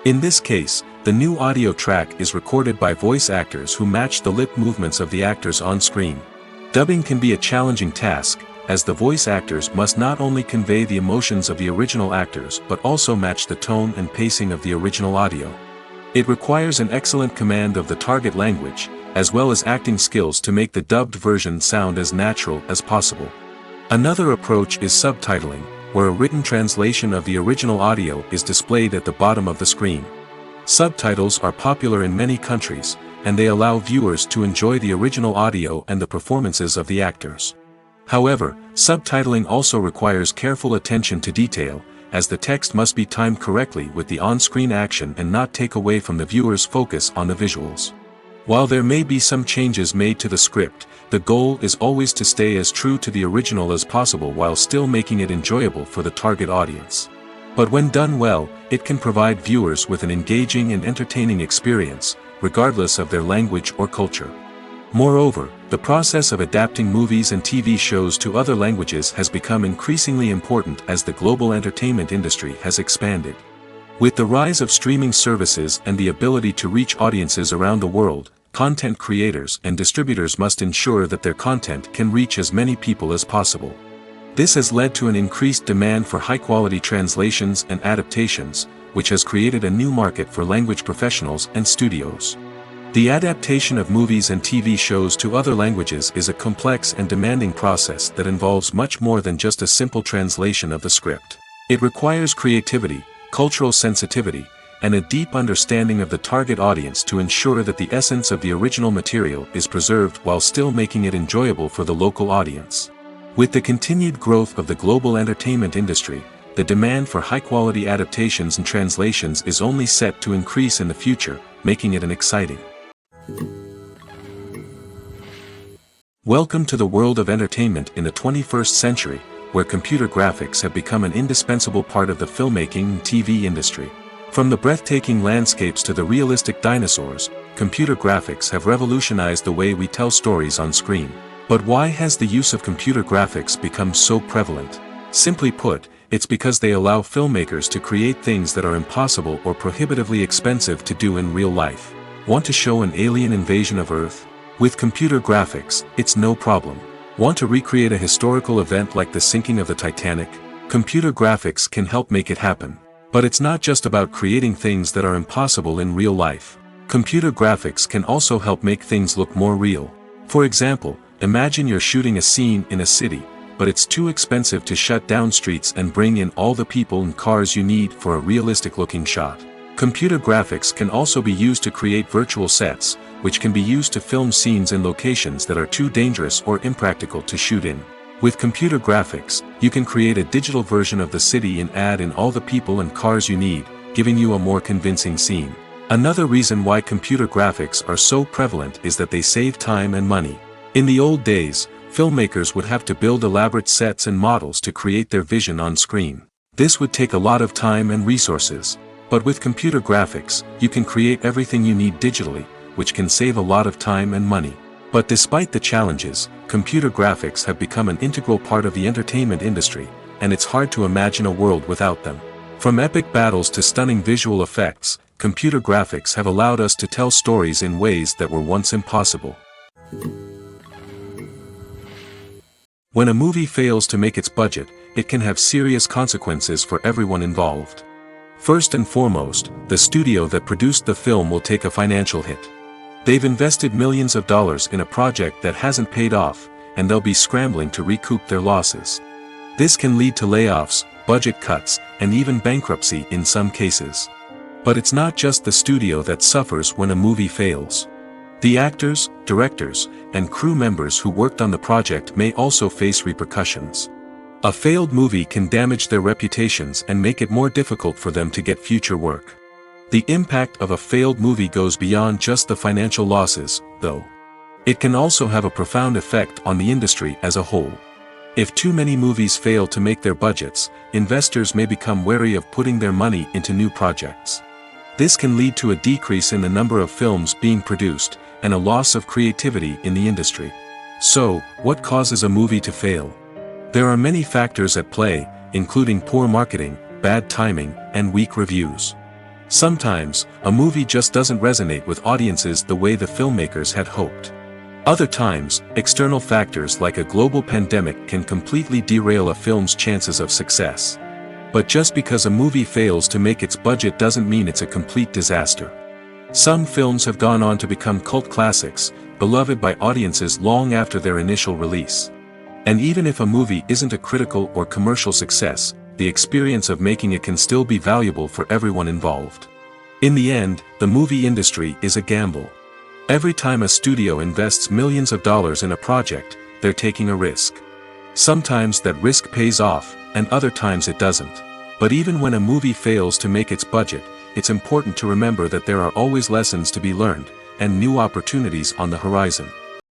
In this case, the new audio track is recorded by voice actors who match the lip movements of the actors on screen. Dubbing can be a challenging task, as the voice actors must not only convey the emotions of the original actors but also match the tone and pacing of the original audio. It requires an excellent command of the target language, as well as acting skills to make the dubbed version sound as natural as possible. Another approach is subtitling, where a written translation of the original audio is displayed at the bottom of the screen. Subtitles are popular in many countries, and they allow viewers to enjoy the original audio and the performances of the actors. However, subtitling also requires careful attention to detail, as the text must be timed correctly with the on-screen action and not take away from the viewer's focus on the visuals. While there may be some changes made to the script, the goal is always to stay as true to the original as possible while still making it enjoyable for the target audience. But when done well, it can provide viewers with an engaging and entertaining experience, regardless of their language or culture. Moreover, the process of adapting movies and TV shows to other languages has become increasingly important as the global entertainment industry has expanded. With the rise of streaming services and the ability to reach audiences around the world, content creators and distributors must ensure that their content can reach as many people as possible. This has led to an increased demand for high-quality translations and adaptations, which has created a new market for language professionals and studios. The adaptation of movies and TV shows to other languages is a complex and demanding process that involves much more than just a simple translation of the script. It requires creativity, cultural sensitivity, and a deep understanding of the target audience to ensure that the essence of the original material is preserved while still making it enjoyable for the local audience. With the continued growth of the global entertainment industry, the demand for high-quality adaptations and translations is only set to increase in the future, making it an exciting Welcome to the world of entertainment in the 21st century, where computer graphics have become an indispensable part of the filmmaking and TV industry. From the breathtaking landscapes to the realistic dinosaurs, computer graphics have revolutionized the way we tell stories on screen. But why has the use of computer graphics become so prevalent? Simply put, it's because they allow filmmakers to create things that are impossible or prohibitively expensive to do in real life. Want to show an alien invasion of Earth? With computer graphics, it's no problem. Want to recreate a historical event like the sinking of the Titanic? Computer graphics can help make it happen. But it's not just about creating things that are impossible in real life. Computer graphics can also help make things look more real. For example, imagine you're shooting a scene in a city, but it's too expensive to shut down streets and bring in all the people and cars you need for a realistic-looking shot. Computer graphics can also be used to create virtual sets, which can be used to film scenes in locations that are too dangerous or impractical to shoot in. With computer graphics, you can create a digital version of the city and add in all the people and cars you need, giving you a more convincing scene. Another reason why computer graphics are so prevalent is that they save time and money. In the old days, filmmakers would have to build elaborate sets and models to create their vision on screen. This would take a lot of time and resources. But with computer graphics, you can create everything you need digitally, which can save a lot of time and money. But despite the challenges, computer graphics have become an integral part of the entertainment industry, and it's hard to imagine a world without them. From epic battles to stunning visual effects, computer graphics have allowed us to tell stories in ways that were once impossible. When a movie fails to make its budget, it can have serious consequences for everyone involved. First and foremost, the studio that produced the film will take a financial hit. They've invested millions of dollars in a project that hasn't paid off, and they'll be scrambling to recoup their losses. This can lead to layoffs, budget cuts, and even bankruptcy in some cases. But it's not just the studio that suffers when a movie fails. The actors, directors, and crew members who worked on the project may also face repercussions. A failed movie can damage their reputations and make it more difficult for them to get future work. The impact of a failed movie goes beyond just the financial losses, though. It can also have a profound effect on the industry as a whole. If too many movies fail to make their budgets, investors may become wary of putting their money into new projects. This can lead to a decrease in the number of films being produced, and a loss of creativity in the industry. So, what causes a movie to fail? There are many factors at play, including poor marketing, bad timing, and weak reviews. Sometimes, a movie just doesn't resonate with audiences the way the filmmakers had hoped. Other times, external factors like a global pandemic can completely derail a film's chances of success. But just because a movie fails to make its budget doesn't mean it's a complete disaster. Some films have gone on to become cult classics, beloved by audiences long after their initial release. And even if a movie isn't a critical or commercial success, the experience of making it can still be valuable for everyone involved. In the end, the movie industry is a gamble. Every time a studio invests millions of dollars in a project, they're taking a risk. Sometimes that risk pays off, and other times it doesn't. But even when a movie fails to make its budget, it's important to remember that there are always lessons to be learned, and new opportunities on the horizon.